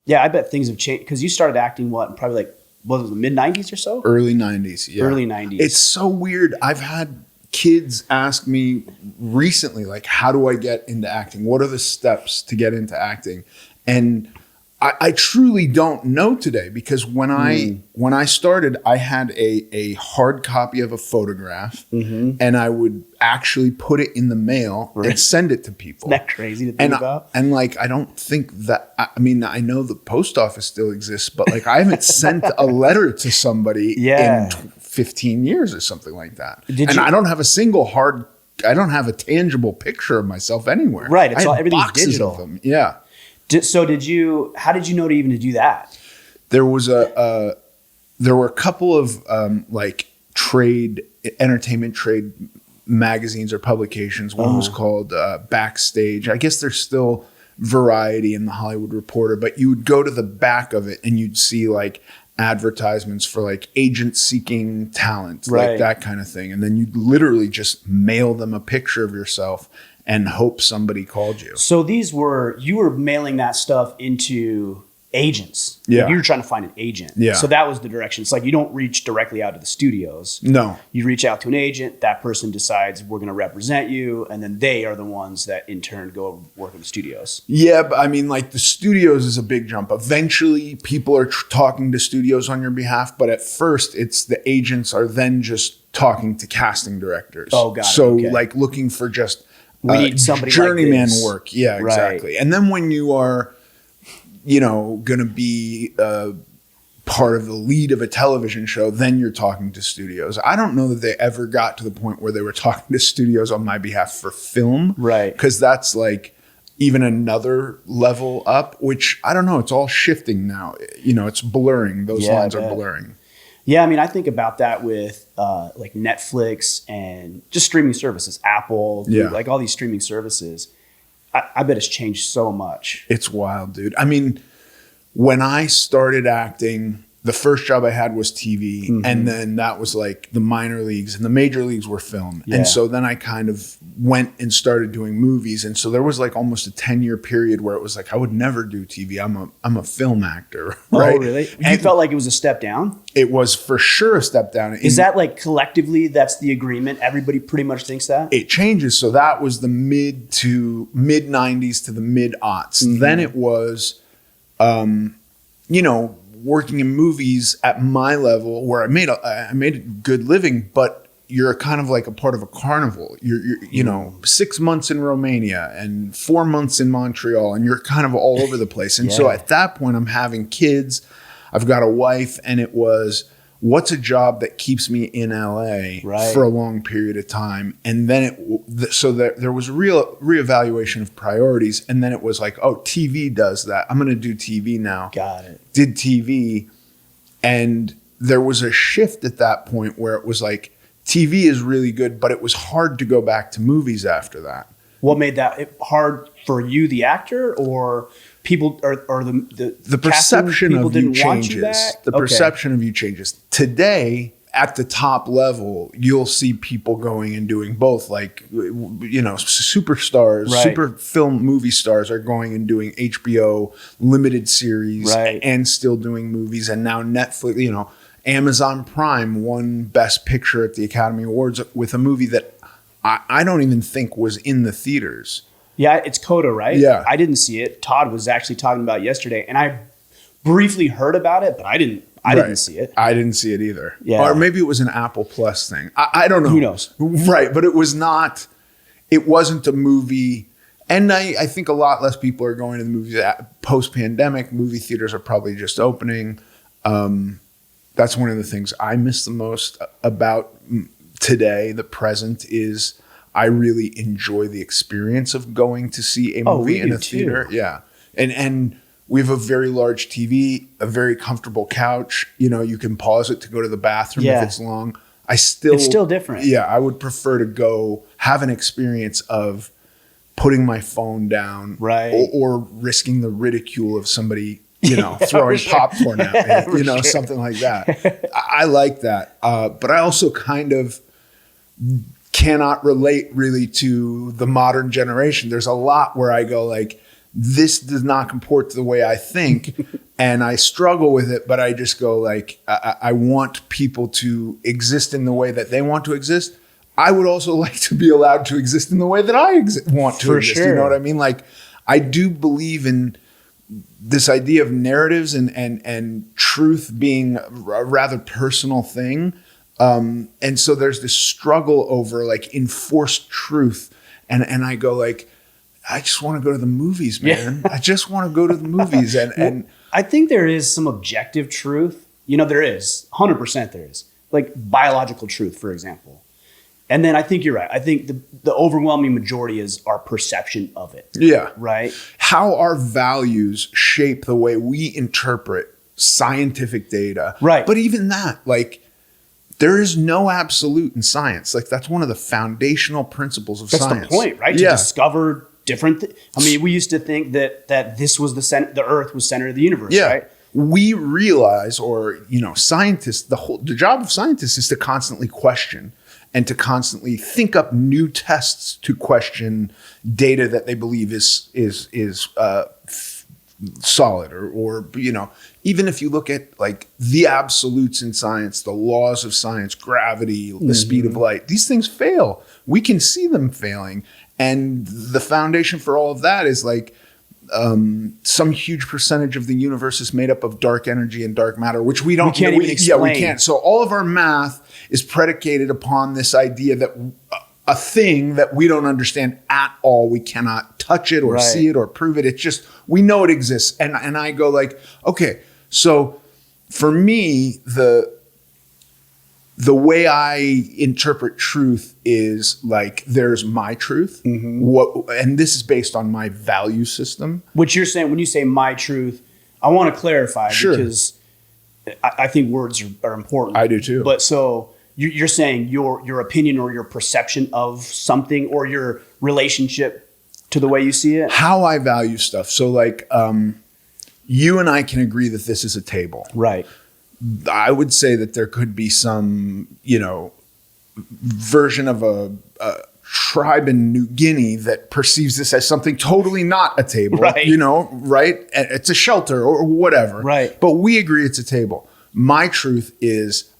Yeah, I bet things have changed because you started acting probably like what was it, the mid 90s or so? Early 90s, yeah. Early 90s. It's so weird. I've had kids ask me recently, like, how do I get into acting? What are the steps to get into acting? And I truly don't know today because when I started, I had a hard copy of a photograph and I would actually put it in the mail and send it to people. Isn't that crazy to think about? And like, I don't think that, I mean, I know the post office still exists, but like I haven't sent a letter to somebody in 15 years or something like that. I don't have I don't have a tangible picture of myself anywhere. Right. It's everything's boxes digital. of them. Yeah. So how did you know to do that? There was there were a couple of like entertainment trade magazines or publications. One was called Backstage. I guess there's still Variety and the Hollywood Reporter, but you would go to the back of it and you'd see like advertisements for like agents seeking talent, like that kind of thing. And then you'd literally just mail them a picture of yourself and hope somebody called you. So you were mailing that stuff into agents. Yeah. You were trying to find an agent. Yeah. So that was the direction. It's like you don't reach directly out to the studios. No. You reach out to an agent. That person decides we're going to represent you. And then they are the ones that in turn go work in the studios. Yeah. But I mean, like the studios is a big jump. Eventually people are talking to studios on your behalf. But at first it's the agents are then just talking to casting directors. Oh, got it. So okay. like looking for just we need somebody journeyman like this. work. Yeah, exactly. And then when you are, going to be part of the lead of a television show, then you're talking to studios. I don't know that they ever got to the point where they were talking to studios on my behalf for film. Right. Because that's like even another level up, which I don't know. It's all shifting now. It's blurring. Those lines are blurring. Yeah, I mean, I think about that with like Netflix and just streaming services, Apple, like all these streaming services. I bet it's changed so much. It's wild, dude. I mean, when I started acting, the first job I had was TV. And then that was like the minor leagues and the major leagues were film. Yeah. And so then I kind of went and started doing movies. And so there was like almost a 10-year period where it was like, I would never do TV. I'm a film actor. Right? Oh, really? You felt like it was a step down? It was for sure a step down. Is that like collectively, that's the agreement? Everybody pretty much thinks that? It changes. So that was the mid 90s to the mid aughts. Then it was, working in movies at my level where I made a good living, but you're kind of like a part of a carnival. You're 6 months in Romania and 4 months in Montreal, and you're kind of all over the place. And so at that point, I'm having kids. I've got a wife, and it was, what's a job that keeps me in LA for a long period of time? And then there was a real reevaluation of priorities. And then it was like, oh, TV does that. I'm going to do TV now. Got it. Did TV. And there was a shift at that point where it was like, TV is really good, but it was hard to go back to movies after that. What made that hard for you, the actor, or people, or the perception of you changes? The Okay. perception of you changes. Today, at the top level, you'll see people going and doing both. Like, superstars, super film movie stars are going and doing HBO limited series and still doing movies. And now Netflix, Amazon Prime won Best Picture at the Academy Awards with a movie that I don't even think was in the theaters. Yeah, it's Coda, right? Yeah. I didn't see it. Todd was actually talking about it yesterday, and I briefly heard about it, but I didn't see it. I didn't see it either. Yeah. Or maybe it was an Apple Plus thing. I don't know. Who knows? Right, but it wasn't a movie. And I think a lot less people are going to the movies post-pandemic. Movie theaters are probably just opening. That's one of the things I miss the most about today, the present, is I really enjoy the experience of going to see a movie in a theater. Yeah. And we have a very large TV, a very comfortable couch. You can pause it to go to the bathroom if it's long. It's still different. Yeah. I would prefer to go have an experience of putting my phone down or risking the ridicule of somebody throwing popcorn at me, something like that. I like that. But I also kind of cannot relate really to the modern generation. There's a lot where I go like, this does not comport to the way I think. And I struggle with it, but I just go like, I want people to exist in the way that they want to exist. I would also like to be allowed to exist in the way that I want to exist. Sure. You know what I mean? Like, I do believe in this idea of narratives and truth being a rather personal thing. And so there's this struggle over like enforced truth. And I go like, I just want to go to the movies, man. Yeah. I just want to go to the movies. And I think there is some objective truth. You know, there is 100% there is, like biological truth, for example. And then I think you're right. I think the overwhelming majority is our perception of it. Yeah. Right. How our values shape the way we interpret scientific data. Right. But even that, like, there is no absolute in science. Like, that's one of the foundational principles of science. That's the point, right? To discover different I mean, we used to think that this was the Earth was center of the universe, right? We realize, or, you know, scientists, the job of scientists is to constantly question and to constantly think up new tests to question data that they believe is solid, or you know, even if you look at like the absolutes in science, the laws of science, gravity, the speed of light, these things fail. We can see them failing, and the foundation for all of that is like some huge percentage of the universe is made up of dark energy and dark matter, which we can't even explain. Yeah, we can't. So all of our math is predicated upon this idea that a thing that we don't understand at all, we cannot touch it or see it or prove it. It's just, we know it exists. And I go like, okay, so for me, the way I interpret truth is like, there's my truth. And this is based on my value system. What you're saying, when you say my truth, I want to clarify because I think words are important. I do too. But so you're saying your opinion or your perception of something or your relationship to the way you see it? How I value stuff. So like, you and I can agree that this is a table. Right. I would say that there could be some, you know, version of a tribe in New Guinea that perceives this as something totally not a table, you know, right? It's a shelter or whatever. Right. But we agree it's a table. My truth is,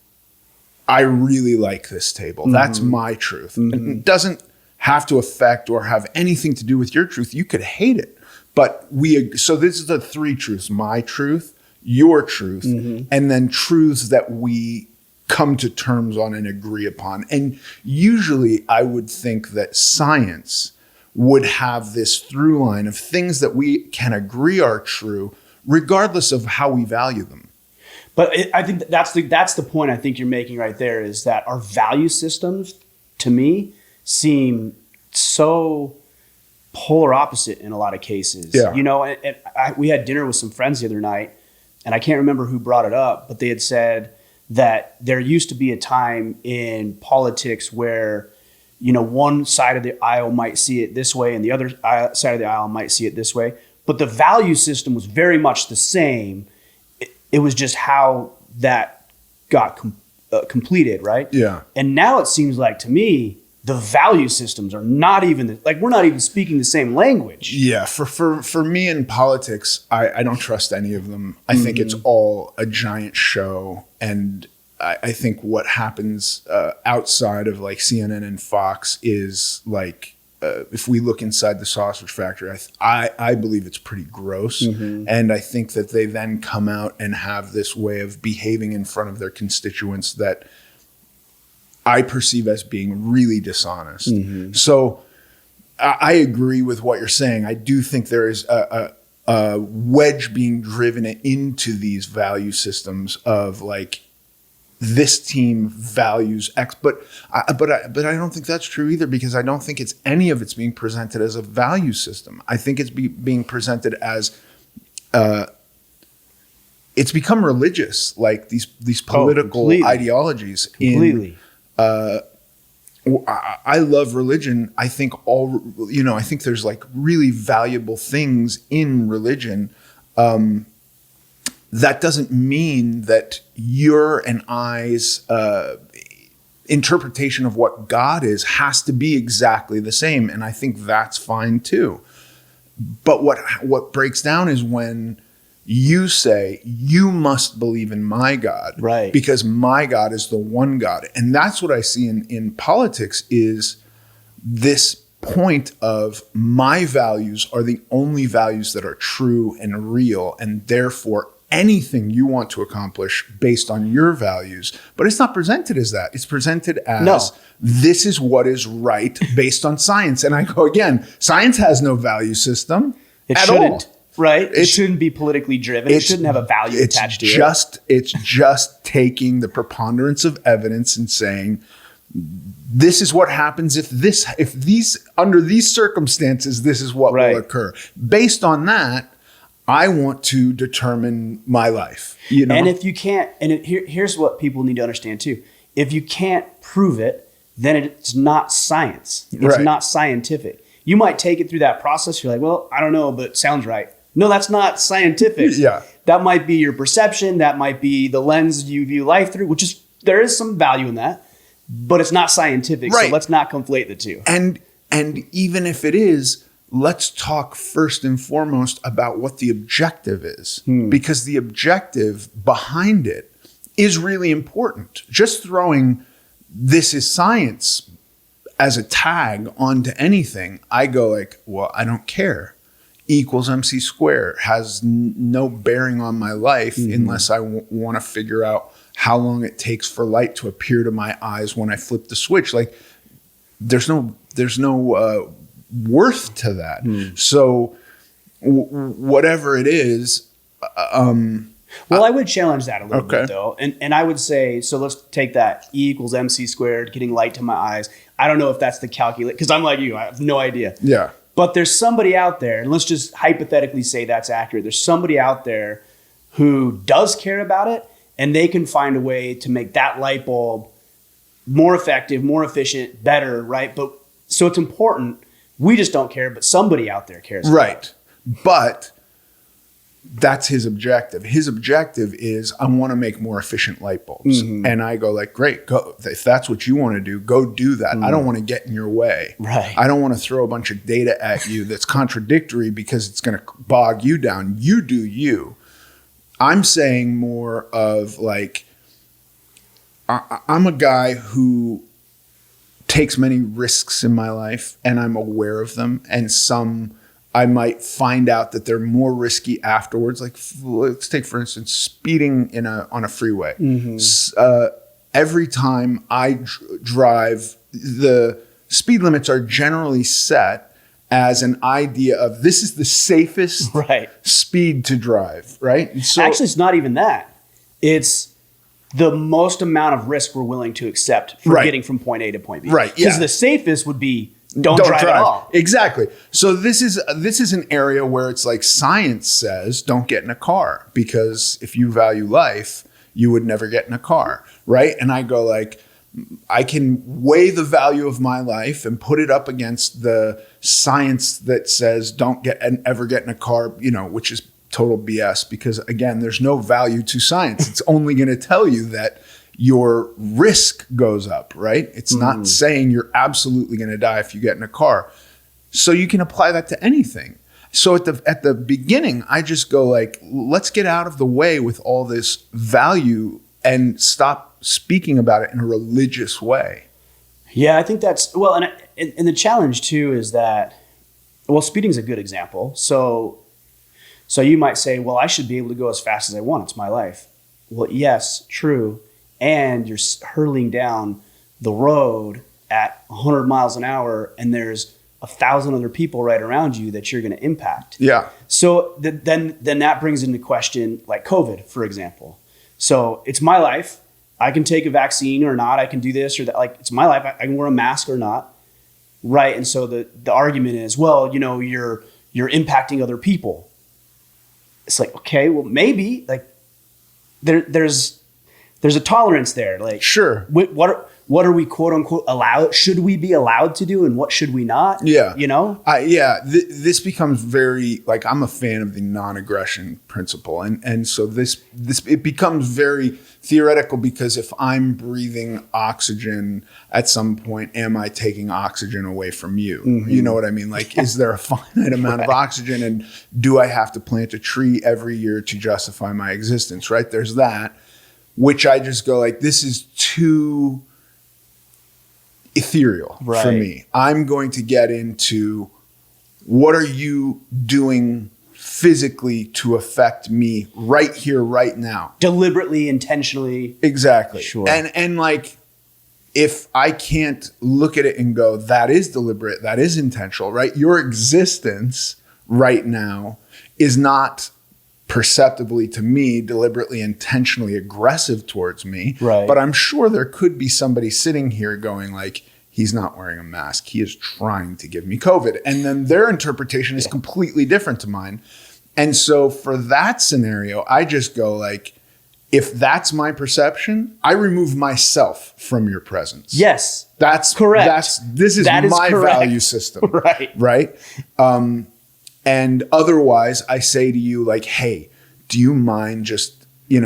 I really like this table. That's my truth. It doesn't have to affect or have anything to do with your truth. You could hate it. But so this is the three truths: my truth, your truth, and then truths that we come to terms on and agree upon. And usually I would think that science would have this through line of things that we can agree are true, regardless of how we value them. But I think that's the point I think you're making right there, is that our value systems, to me, seem so polar opposite in a lot of cases. Yeah. You know, we had dinner with some friends the other night, and I can't remember who brought it up, but they had said that there used to be a time in politics where, you know, one side of the aisle might see it this way and the other side of the aisle might see it this way, but the value system was very much the same. It was just how that got completed, right? Yeah. And now it seems like, to me, the value systems are not even, like, we're not even speaking the same language. Yeah. For me in politics, I don't trust any of them. I think it's all a giant show. And I think what happens outside of like CNN and Fox is like, if we look inside the sausage factory, I believe it's pretty gross. And I think that they then come out and have this way of behaving in front of their constituents that I perceive as being really dishonest. So I agree with what you're saying. I do think there is a wedge being driven into these value systems of like, this team values X, but I don't think that's true either, because I don't think any of it's being presented as a value system. I think it's being presented as it's become religious, like these political ideologies. Completely. I love religion. I think I think there's like really valuable things in religion. That doesn't mean that your and I's interpretation of what God is has to be exactly the same. And I think that's fine too. But what breaks down is when you say, you must believe in my God, right? Because my God is the one God. And that's what I see in politics, is this point of my values are the only values that are true and real, and therefore anything you want to accomplish based on your values. But it's not presented as that. It's presented as this is what is right based on science. And I go, again, science has no value system at all. Right? It shouldn't be politically driven. It shouldn't have a value attached to it. It's just taking the preponderance of evidence and saying, this is what happens if these under these circumstances, this is what will occur. Based on that, I want to determine my life. You know? And if you can't, here's what people need to understand too. If you can't prove it, then it's not science. It's not scientific. You might take it through that process. You're like, well, I don't know, but it sounds right. No, that's not scientific. Yeah. That might be your perception. That might be the lens you view life through, there is some value in that, but it's not scientific. Right. So let's not conflate the two. And even if it is, let's talk first and foremost about what the objective is, because the objective behind it is really important. Just throwing this is science as a tag onto anything, I go like, well, I don't care. E equals MC squared has no bearing on my life unless I want to figure out how long it takes for light to appear to my eyes when I flip the switch. Like there's no worth to that. So whatever it is. Well, I would challenge that a little bit though. And I would say, so let's take that E equals MC squared, getting light to my eyes. I don't know if that's the calculate, because I'm like you, I have no idea. Yeah. But there's somebody out there, and let's just hypothetically say that's accurate. There's somebody out there who does care about it, and they can find a way to make that light bulb more effective, more efficient, better, right? But so it's important. We just don't care, but somebody out there cares. Right. But that's his objective. His objective is, I want to make more efficient light bulbs. And I go like, great, go. If that's what you want to do, go do that. I don't want to get in your way. Right. I don't want to throw a bunch of data at you that's contradictory because it's going to bog you down. You do you. I'm saying more of like, I'm a guy who takes many risks in my life, and I'm aware of them. And some I might find out that they're more risky afterwards. Like let's take, for instance, speeding on a freeway. Every time I drive, the speed limits are generally set as an idea of this is the safest speed to drive, right? And so, actually, it's not even that. It's the most amount of risk we're willing to accept for getting from point A to point B. Right. Because the safest would be don't drive at all. Exactly. So this is an area where it's like science says don't get in a car, because if you value life, you would never get in a car, right? And I go like, I can weigh the value of my life and put it up against the science that says don't ever get in a car, which is total BS, because again, there's no value to science. It's only going to tell you that your risk goes up, right? It's not saying you're absolutely going to die if you get in a car. So you can apply that to anything. So at the beginning, I just go like, let's get out of the way with all this value and stop speaking about it in a religious way. Yeah, I think that's, well, and the challenge too is that, well, speeding's a good example. So you might say, well, I should be able to go as fast as I want. It's my life. Well, yes, true. And you're hurtling down the road at 100 miles an hour, and there's 1,000 other people right around you that you're going to impact. Yeah. So then that brings into question like COVID, for example. So it's my life. I can take a vaccine or not. I can do this or that. Like it's my life. I can wear a mask or not. Right. And so the argument is, well, you're impacting other people. It's like, okay, well, maybe like there's a tolerance there. Like, sure. what are we quote unquote allowed? Should we be allowed to do, and what should we not? Yeah. You know? This becomes very, like, I'm a fan of the non-aggression principle. And so this, it becomes very theoretical, because if I'm breathing oxygen at some point, am I taking oxygen away from you? Mm-hmm. You know what I mean? Like, is there a finite amount of oxygen, and do I have to plant a tree every year to justify my existence? Right? There's that, which I just go like, this is too ethereal for me. I'm going to get into, what are you doing physically to affect me right here, right now? Deliberately, intentionally. Exactly. Sure. And like, if I can't look at it and go, that is deliberate, that is intentional, right? Your existence right now is not perceptibly to me deliberately, intentionally aggressive towards me. Right. But I'm sure there could be somebody sitting here going like, he's not wearing a mask, he is trying to give me COVID. And then their interpretation is completely different to mine. And so for that scenario, I just go like, if that's my perception, I remove myself from your presence. Yes. That's correct. This is that is my correct. value system. Right. Right. And otherwise, I say to you, like, hey, do you mind just, we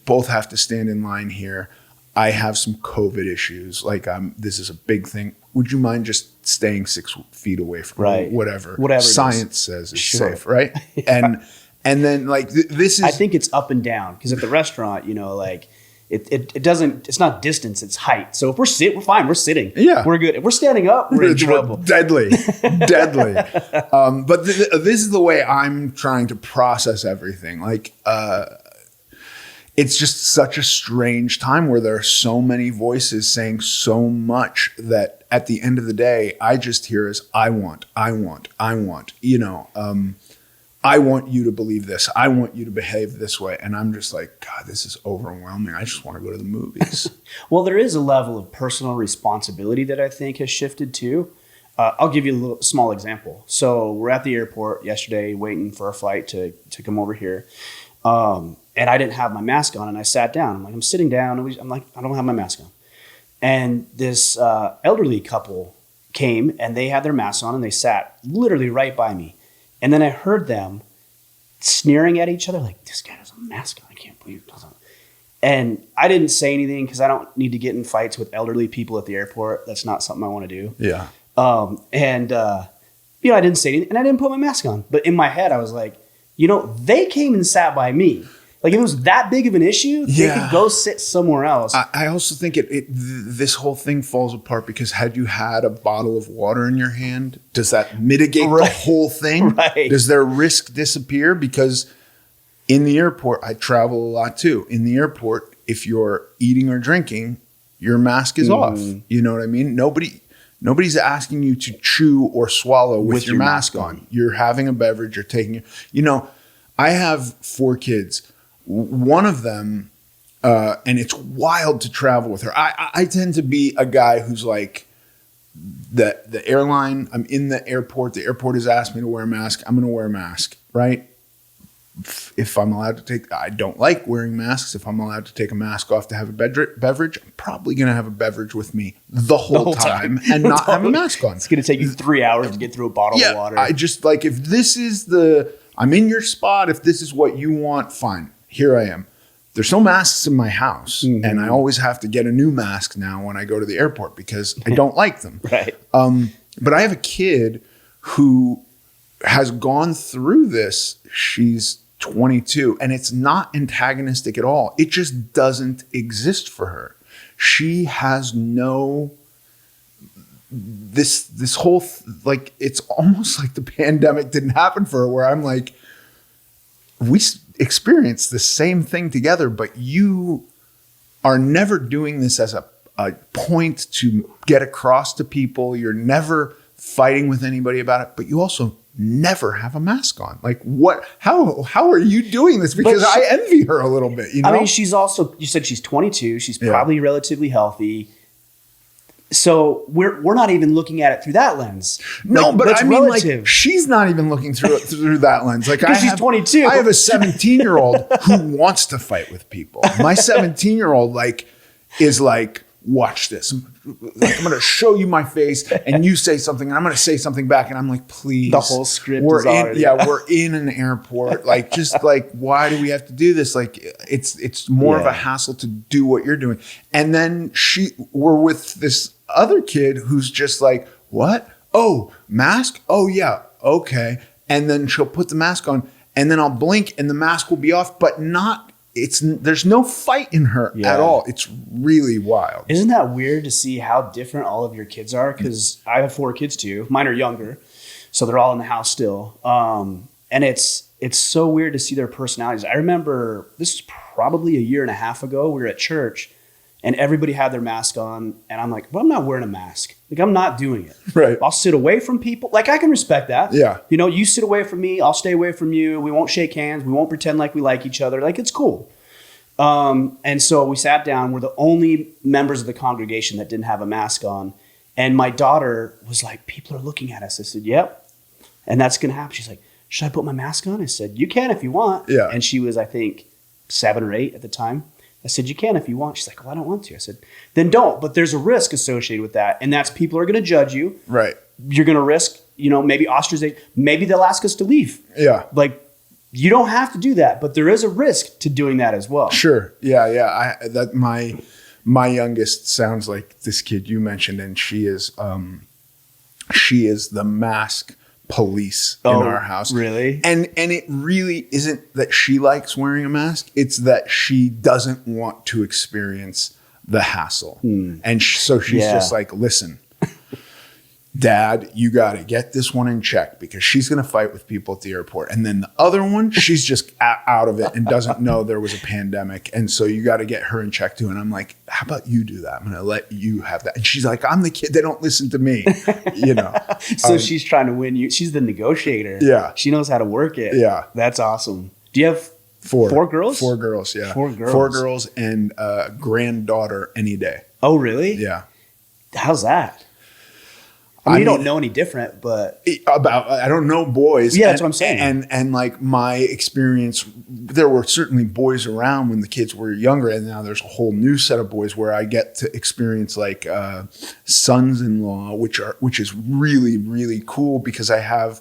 both have to stand in line here. I have some COVID issues. Like, this is a big thing. Would you mind just staying 6 feet away from me? Whatever science says is safe, right? Yeah. And then, like, this is. I think it's up and down, because at the restaurant, like, it doesn't. It's not distance; it's height. So if we're fine. We're sitting. Yeah, we're good. If we're standing up, we're in trouble. Deadly. But this is the way I'm trying to process everything. Like, it's just such a strange time where there are so many voices saying so much that at the end of the day, I just hear is I want. I want you to believe this. I want you to behave this way. And I'm just like, God, this is overwhelming. I just want to go to the movies. Well, there is a level of personal responsibility that I think has shifted too. I'll give you a small example. So we're at the airport yesterday waiting for a flight to come over here. And I didn't have my mask on, and I sat down. I'm like, I'm sitting down. And I'm like, I don't have my mask on. And this elderly couple came, and they had their masks on, and they sat literally right by me. And then I heard them sneering at each other, like, this guy has a mask on. I can't believe it doesn't. And I didn't say anything, because I don't need to get in fights with elderly people at the airport. That's not something I want to do. Yeah. I didn't say anything, and I didn't put my mask on. But in my head, I was like, they came and sat by me. Like, if it was that big of an issue, they could go sit somewhere else. I also think this whole thing falls apart because had you had a bottle of water in your hand, does that mitigate the whole thing? Right. Does their risk disappear? Because in the airport, I travel a lot too. In the airport, if you're eating or drinking, your mask is off. You know what I mean? Nobody's asking you to chew or swallow with your mask on. You're having a beverage, you're taking I have 4 kids. One of them, and it's wild to travel with her. I tend to be a guy who's like, the airline, I'm in the airport has asked me to wear a mask, I'm going to wear a mask, right? If I'm allowed to I don't like wearing masks. If I'm allowed to take a mask off to have a beverage, I'm probably going to have a beverage with me the whole time and not have a mask on. It's going to take you 3 hours to get through a bottle of water. I just like, if this is I'm in your spot, if this is what you want, fine. Here I am. There's no masks in my house, and I always have to get a new mask now when I go to the airport because I don't like them. Right. But I have a kid who has gone through this. She's 22, and it's not antagonistic at all. It just doesn't exist for her. She has no this whole like, it's almost like the pandemic didn't happen for her, where I'm like, we experience the same thing together, but you are never doing this as a point to get across to people. You're never fighting with anybody about it, but you also never have a mask on. Like, what? How are you doing this? Because I envy her a little bit. I mean, she's also. You said she's 22. She's probably relatively healthy. So we're not even looking at it through that lens. No, like, but I mean, relative. like, she's not even looking through that lens. Like, she's 22. I have a 17-year-old who wants to fight with people. My 17-year-old is like, watch this. Like, I'm going to show you my face and you say something and I'm going to say something back. And I'm like, please. The whole script we're is already. we're in an airport. Like, just like, why do we have to do this? Like, it's more of a hassle to do what you're doing. And then we're with this other kid who's just like, what? Oh, mask? Oh, yeah. Okay. And then she'll put the mask on and then I'll blink and the mask will be off, but there's no fight in her at all. It's really wild. Isn't that weird to see how different all of your kids are? Because I have 4 kids too. Mine are younger, so they're all in the house still. And it's so weird to see their personalities. I remember this was probably a year and a half ago. We were at church and everybody had their mask on. And I'm like, well, I'm not wearing a mask. Like, I'm not doing it. Right. I'll sit away from people. Like, I can respect that. Yeah. You know, you sit away from me. I'll stay away from you. We won't shake hands. We won't pretend like we like each other. Like, it's cool. And so we sat down. We're the only members of the congregation that didn't have a mask on. And my daughter was like, people are looking at us. I said, yep. And that's going to happen. She's like, should I put my mask on? I said, you can if you want. Yeah. And she was, I think, 7 or 8 at the time. I said, you can if you want. She's like, well, I don't want to. I said, then don't. But there's a risk associated with that. And that's people are going to judge you. Right. You're going to risk, maybe ostracization. Maybe they'll ask us to leave. Yeah. Like, you don't have to do that, but there is a risk to doing that as well. Sure. Yeah. My youngest sounds like this kid you mentioned, and she is the mask police in our house. Really? And it really isn't that she likes wearing a mask. It's that she doesn't want to experience the hassle. And so she's just like, listen, Dad, you got to get this one in check because she's going to fight with people at the airport. And then the other one, she's just out of it and doesn't know there was a pandemic. And so you got to get her in check too. And I'm like, how about you do that? I'm going to let you have that. And she's like, I'm the kid. They don't listen to me, So she's trying to win you. She's the negotiator. Yeah. She knows how to work it. Yeah. That's awesome. Do you have 4 girls? 4 girls, yeah. 4 girls. 4 girls and granddaughter any day. Oh, really? Yeah. How's that? I mean, you don't know any different, but I don't know boys. Yeah, that's what I'm saying. And like my experience, there were certainly boys around when the kids were younger, and now there's a whole new set of boys where I get to experience like sons-in-law, which is really, really cool because I have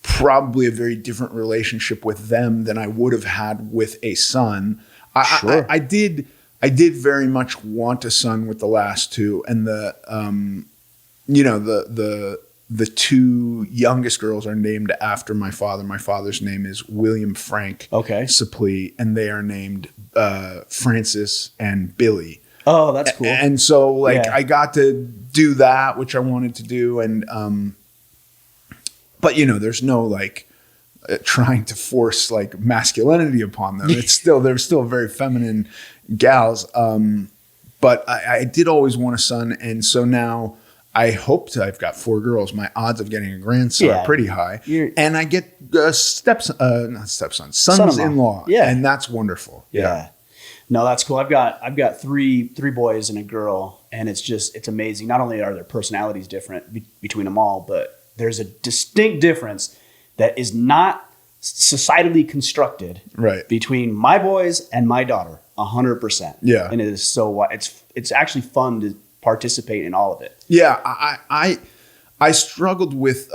probably a very different relationship with them than I would have had with a son. Sure. I did very much want a son with the last 2, and the 2 youngest girls are named after my father. My father's name is William Frank Suplee, and they are named Francis and Billy. Oh, that's cool. And so I got to do that, which I wanted to do. And, but there's no trying to force like masculinity upon them. They're still very feminine gals. But I did always want a son. And so now I've got 4 girls. My odds of getting a grandson are pretty high. And I get sons-in-law. Yeah. And that's wonderful. Yeah. No, that's cool. I've got three boys and a girl, and it's amazing. Not only are their personalities different between them all, but there's a distinct difference that is not societally constructed between my boys and my daughter. 100%. Yeah. And it is so it's actually fun to participate in all of it. Yeah, I struggled with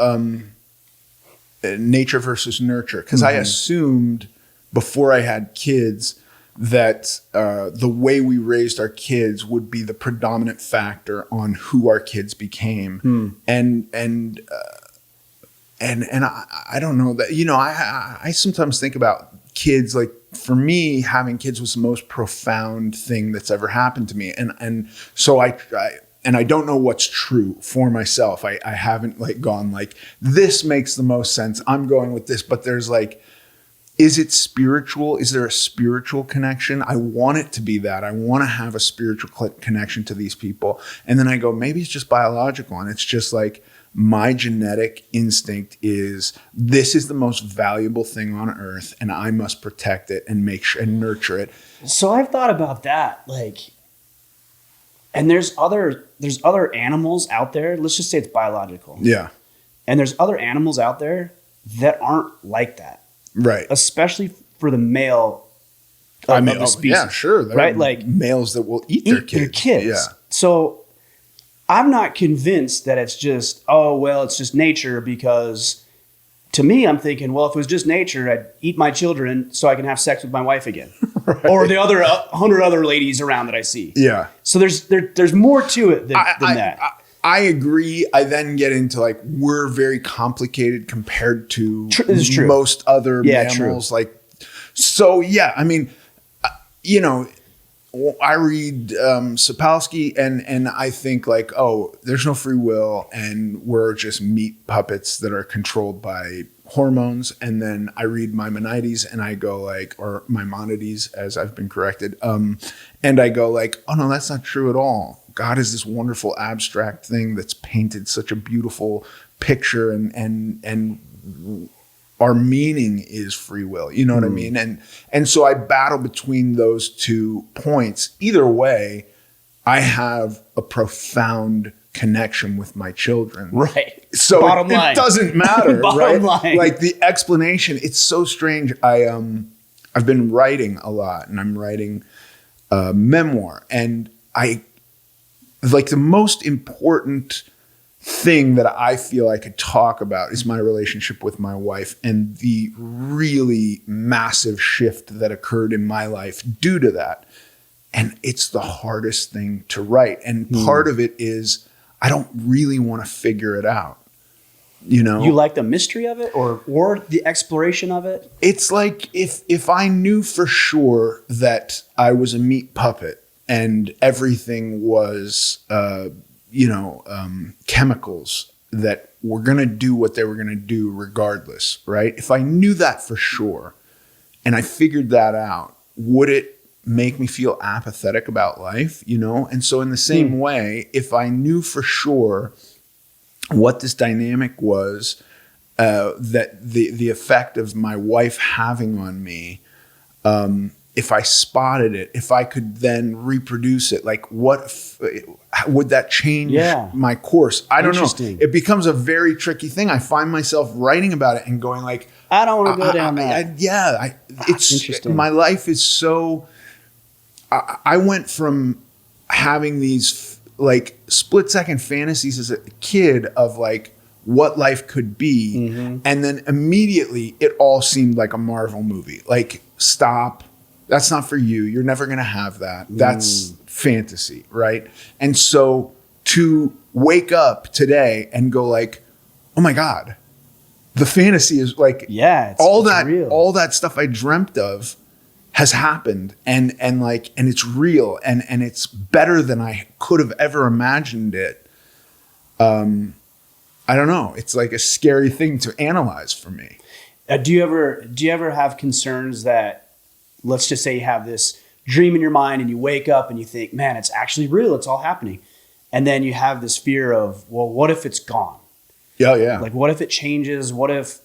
nature versus nurture because I assumed before I had kids that the way we raised our kids would be the predominant factor on who our kids became, and I don't know that I sometimes think about kids like. For me, having kids was the most profound thing that's ever happened to me. And so I don't know what's true for myself. I haven't gone this makes the most sense. I'm going with this, but there's is it spiritual? Is there a spiritual connection? I want it to be that. I want to have a spiritual connection to these people. And then I go, maybe it's just biological. And it's just my genetic instinct is this is the most valuable thing on earth and I must protect it and make sure and nurture it. So I've thought about that. And there's other animals out there. Let's just say it's biological. Yeah. And there's other animals out there that aren't like that. Right. Especially for the male of the species. Yeah, sure. There right? males that will eat their kids. Their kids. Yeah. So I'm not convinced that it's just, oh, well, it's just nature, because to me, I'm thinking, well, if it was just nature, I'd eat my children so I can have sex with my wife again. Right. Or the other 100 other ladies around that I see. Yeah. So there's more to it than that. I agree. I then get into like, we're very complicated compared to most other mammals. True. Like, so yeah, I mean, you know, I read Sapolsky and I think like, oh, there's no free will and we're just meat puppets that are controlled by hormones. And then I read Maimonides and I go like, or Maimonides as I've been corrected. And I go like, oh no, that's not true at all. God is this wonderful abstract thing that's painted such a beautiful picture and our meaning is free will. You know what I mean? And so I battle between those 2 points. Either way, I have a profound connection with my children. Right. So it doesn't matter, right? Line. Like the explanation, it's so strange. I've been writing a lot and I'm writing a memoir, and like the most important thing that I feel I could talk about is my relationship with my wife and the really massive shift that occurred in my life due to that. And it's the hardest thing to write. And part of it is I don't really want to figure it out. You know, you like the mystery of it or the exploration of it? It's like if I knew for sure that I was a meat puppet and everything was chemicals that were going to do what they were going to do regardless, right? If I knew that for sure and I figured that out, would it make me feel apathetic about life, you know? And so in the same way, if I knew for sure what this dynamic was, that the effect of my wife having on me, if I spotted it, if I could then reproduce it, like would that change my course? I don't know. It becomes a very tricky thing. I find myself writing about it and going like, I don't want to go down that. It's interesting. My life is so, I went from having these like split second fantasies as a kid of like what life could be. And then immediately it all seemed like a Marvel movie. Like, stop. That's not for you. You're never going to have that. That's fantasy, right? And so to wake up today and go like, oh my God, the fantasy is like, all that stuff I dreamt of has happened and it's real and it's better than I could have ever imagined it. I don't know. It's like a scary thing to analyze for me. Do you ever have concerns that, let's just say you have this dream in your mind and you wake up and you think, man, it's actually real. It's all happening. And then you have this fear of, well, what if it's gone? Yeah. Like, what if it changes? What if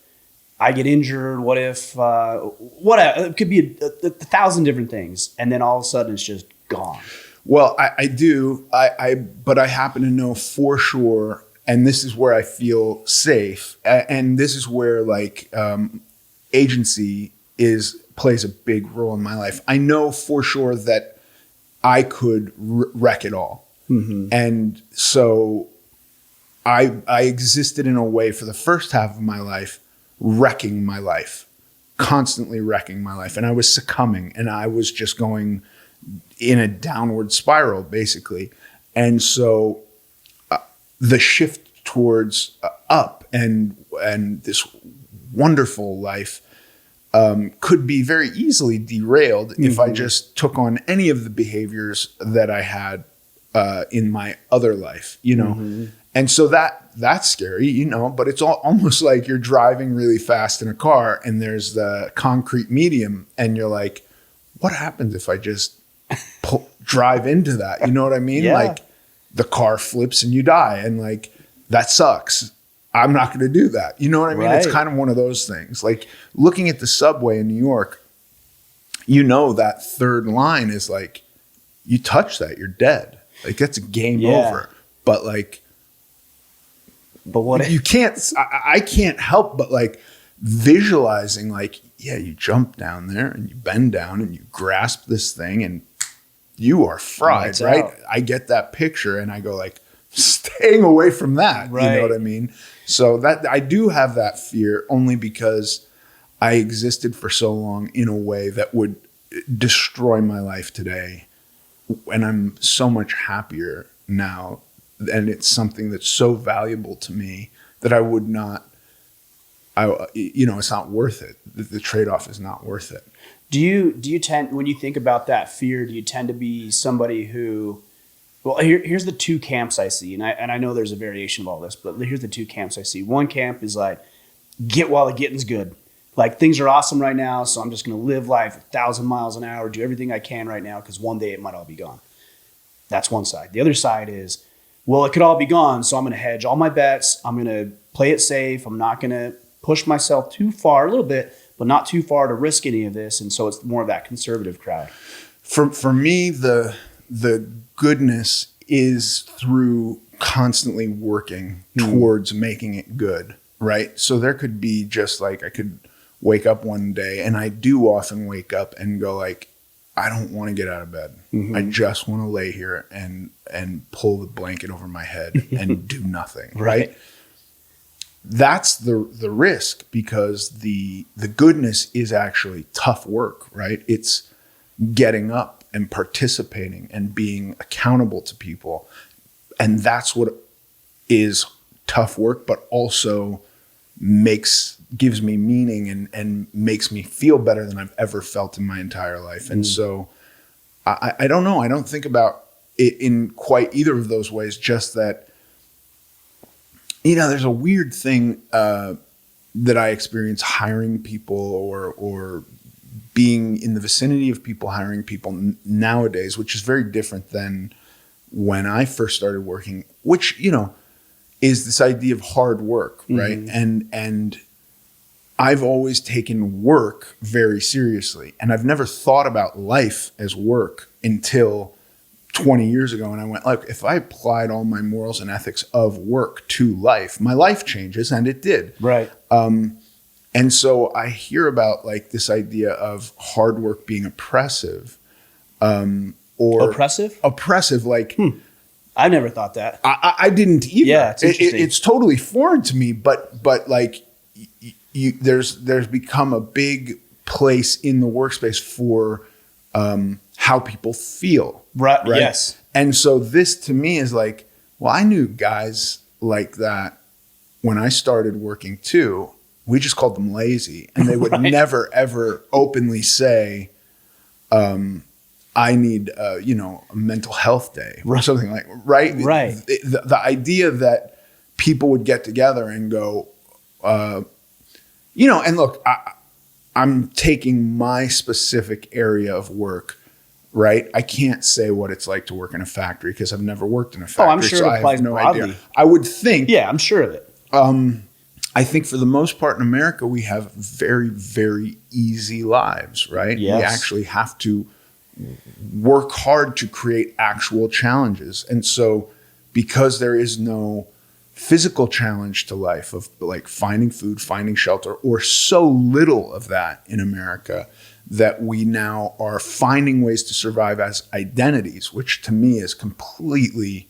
I get injured? What if, it could be a 1,000 different things. And then all of a sudden it's just gone. Well, I do. But I happen to know for sure, and this is where I feel safe. And this is where like agency plays a big role in my life. I know for sure that I could wreck it all. And so I existed in a way for the first half of my life, wrecking my life, constantly wrecking my life. And I was succumbing and I was just going in a downward spiral, basically. And so the shift towards up and this wonderful life could be very easily derailed if I just took on any of the behaviors that I had in my other life, you know? And so that's scary, you know, but it's almost like you're driving really fast in a car and there's the concrete medium and you're like, what happens if I just drive into that? You know what I mean? Yeah. Like the car flips and you die and like, that sucks. I'm not going to do that. You know what I mean? Right. It's kind of one of those things. Like looking at the subway in New York, you know, that third line is like, you touch that, you're dead. Like that's a game over. But like, what you can't, I can't help but like visualizing like, yeah, you jump down there and you bend down and you grasp this thing and you are fried, Lights right? out. I get that picture and I go like, staying away from that. Right. You know what I mean? So that I do have that fear only because I existed for so long in a way that would destroy my life today. And I'm so much happier now. And it's something that's so valuable to me that I would not, it's not worth it. The trade-off is not worth it. Do you tend, when you think about that fear, do you tend to be somebody who, well, here's the two camps I see, and I know there's a variation of all this, but here's the two camps I see. One camp is like, get while the getting's good. Like, things are awesome right now, so I'm just going to live life 1,000 miles an hour, do everything I can right now, because one day it might all be gone. That's one side. The other side is, well, it could all be gone, so I'm going to hedge all my bets. I'm going to play it safe. I'm not going to push myself too far, a little bit, but not too far to risk any of this. And so it's more of that conservative crowd. For me, the goodness is through constantly working towards making it good, right? So there could be just like, I could wake up one day, and I do often wake up and go like, I don't want to get out of bed. I just want to lay here and pull the blanket over my head and do nothing, right? That's the risk, because the goodness is actually tough work, right? It's getting up and participating and being accountable to people. And that's what is tough work, but also gives me meaning and makes me feel better than I've ever felt in my entire life. And so I don't know. I don't think about it in quite either of those ways, just that, there's a weird thing that I experience hiring people or being in the vicinity of people hiring people nowadays, which is very different than when I first started working, which, is this idea of hard work, right? And I've always taken work very seriously, and I've never thought about life as work until 20 years ago. And I went, look, if I applied all my morals and ethics of work to life, my life changes, and it did. Right. And so I hear about like this idea of hard work being oppressive, or oppressive, like, I've never thought that. I didn't either. Yeah, it's interesting. It's totally foreign to me, but like there's become a big place in the workspace for how people feel. Right. Yes. And so this to me is like, well, I knew guys like that when I started working too. We just called them lazy, and they would never ever openly say, I need, a mental health day or something like, right? The idea that people would get together and go, and look, I'm taking my specific area of work, right? I can't say what it's like to work in a factory because I've never worked in a factory. Oh, I'm sure it applies broadly. Idea. I would think. Yeah, I'm sure of it. I think for the most part in America, we have very, very easy lives, right? Yes. We actually have to work hard to create actual challenges. And so because there is no physical challenge to life of like finding food, finding shelter, or so little of that in America, that we now are finding ways to survive as identities, which to me is completely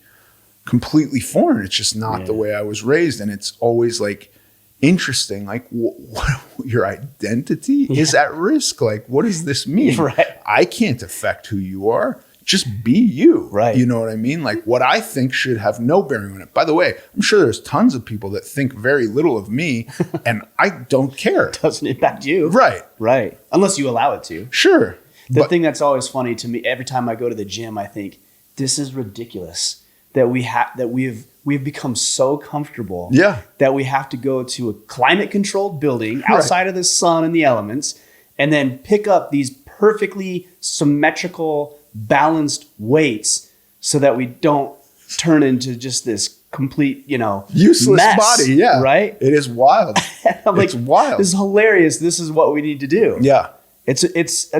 foreign. It's just not the way I was raised. And it's always like interesting, like what your identity is at risk. Like, what does this mean? Right. I can't affect who you are. Just be you. Right. You know what I mean? Like, what I think should have no bearing on it. By the way, I'm sure there's tons of people that think very little of me, and I don't care. Doesn't impact you. Right. Unless you allow it to. Sure. The thing that's always funny to me, every time I go to the gym, I think, this is ridiculous that we've become so comfortable that we have to go to a climate controlled building outside of the sun and the elements, and then pick up these perfectly symmetrical, balanced weights so that we don't turn into just this complete, useless mess, body. Yeah. Right. It is wild. I'm it's wild. This is hilarious. This is what we need to do. Yeah. It's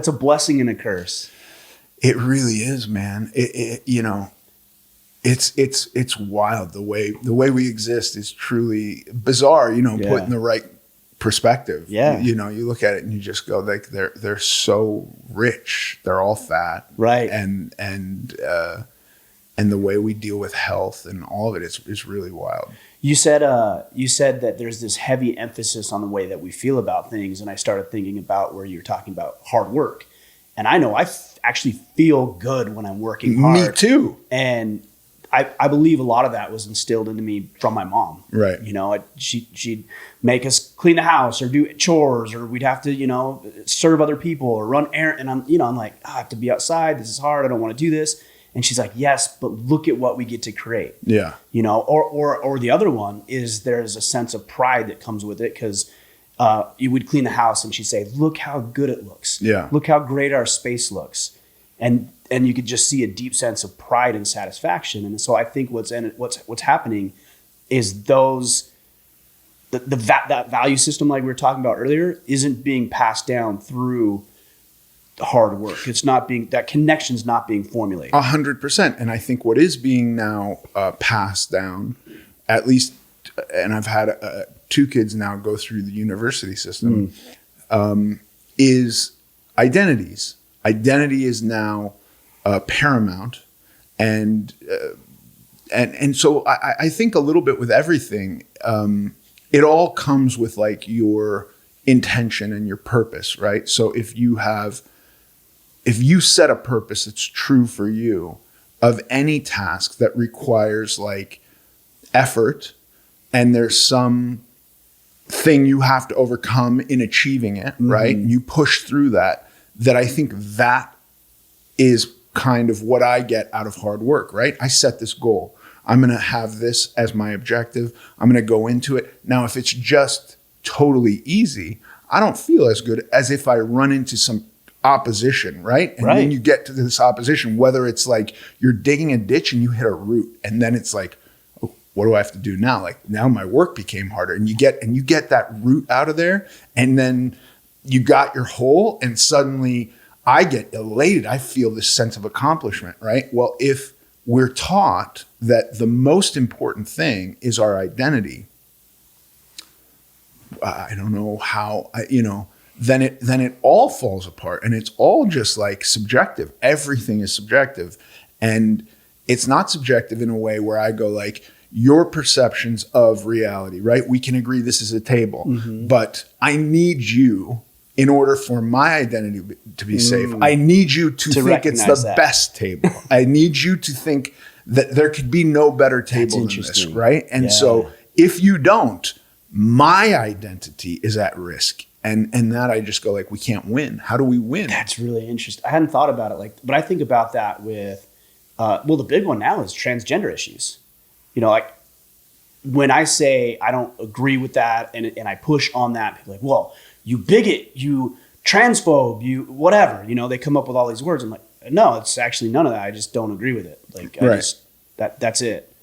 a blessing and a curse. It really is, man. It's wild. The way we exist is truly bizarre, put in the right perspective. Yeah. You know, you look at it and you just go like, they're so rich. They're all fat. Right. And the way we deal with health and all of it is really wild. You said that there's this heavy emphasis on the way that we feel about things, and I started thinking about where you're talking about hard work. And I know I actually feel good when I'm working hard. Me too. And I believe a lot of that was instilled into me from my mom. Right. You know, she'd make us clean the house or do chores, or we'd have to, you know, serve other people or run errands. And I'm like, I have to be outside. This is hard. I don't want to do this. And she's like, yes, but look at what we get to create. Yeah. You know, or the other one is there's a sense of pride that comes with it, because you would clean the house and she'd say, look how good it looks. Yeah. Look how great our space looks. And you could just see a deep sense of pride and satisfaction. And so I think what's happening is that value system, like we were talking about earlier, isn't being passed down through hard work. It's not being, that connection's not being formulated. 100%. And I think what is being now passed down, at least, and I've had 2 kids now go through the university system, is identities. Identity is now paramount. And so I think a little bit with everything, it all comes with like your intention and your purpose, right? So if you set a purpose that's true for you of any task that requires like effort, and there's some thing you have to overcome in achieving it, right? And you push through that I think that is kind of what I get out of hard work, right? I set this goal. I'm going to have this as my objective. I'm going to go into it. Now, if it's just totally easy, I don't feel as good as if I run into some opposition, right? And when you get to this opposition, whether it's like you're digging a ditch and you hit a root, and then it's like, oh, what do I have to do now? Like now my work became harder, and you get that root out of there, and then you got your hole, and suddenly I get elated. I feel this sense of accomplishment, right? Well, if we're taught that the most important thing is our identity, I don't know how, then it all falls apart, and it's all just like subjective. Everything is subjective, and it's not subjective in a way where I go like your perceptions of reality, right? We can agree this is a table, but I need you in order for my identity to be safe. I need you to think it's the best table. I need you to think that there could be no better table than this, right? And so if you don't, my identity is at risk. And that I just go like, we can't win. How do we win? That's really interesting. I hadn't thought about it but I think about that with, the big one now is transgender issues. You know, like when I say I don't agree with that and I push on that, people are like, well, you bigot, you transphobe, you whatever. You know, they come up with all these words. I'm like, no, it's actually none of that. I just don't agree with it. Like, that's it.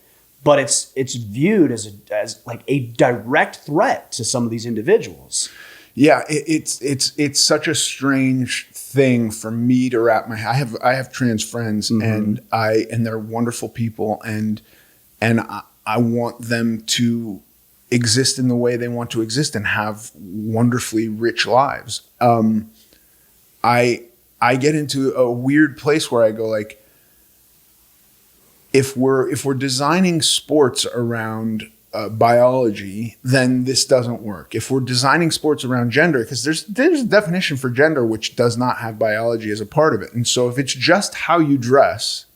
But it's viewed as like a direct threat to some of these individuals. Yeah, it's such a strange thing for me to wrap my. I have trans friends, and they're wonderful people, and I want them to exist in the way they want to exist and have wonderfully rich lives. I get into a weird place where I go like, if we're designing sports around biology, then this doesn't work. If we're designing sports around gender, because there's a definition for gender which does not have biology as a part of it. And so if it's just how you dress,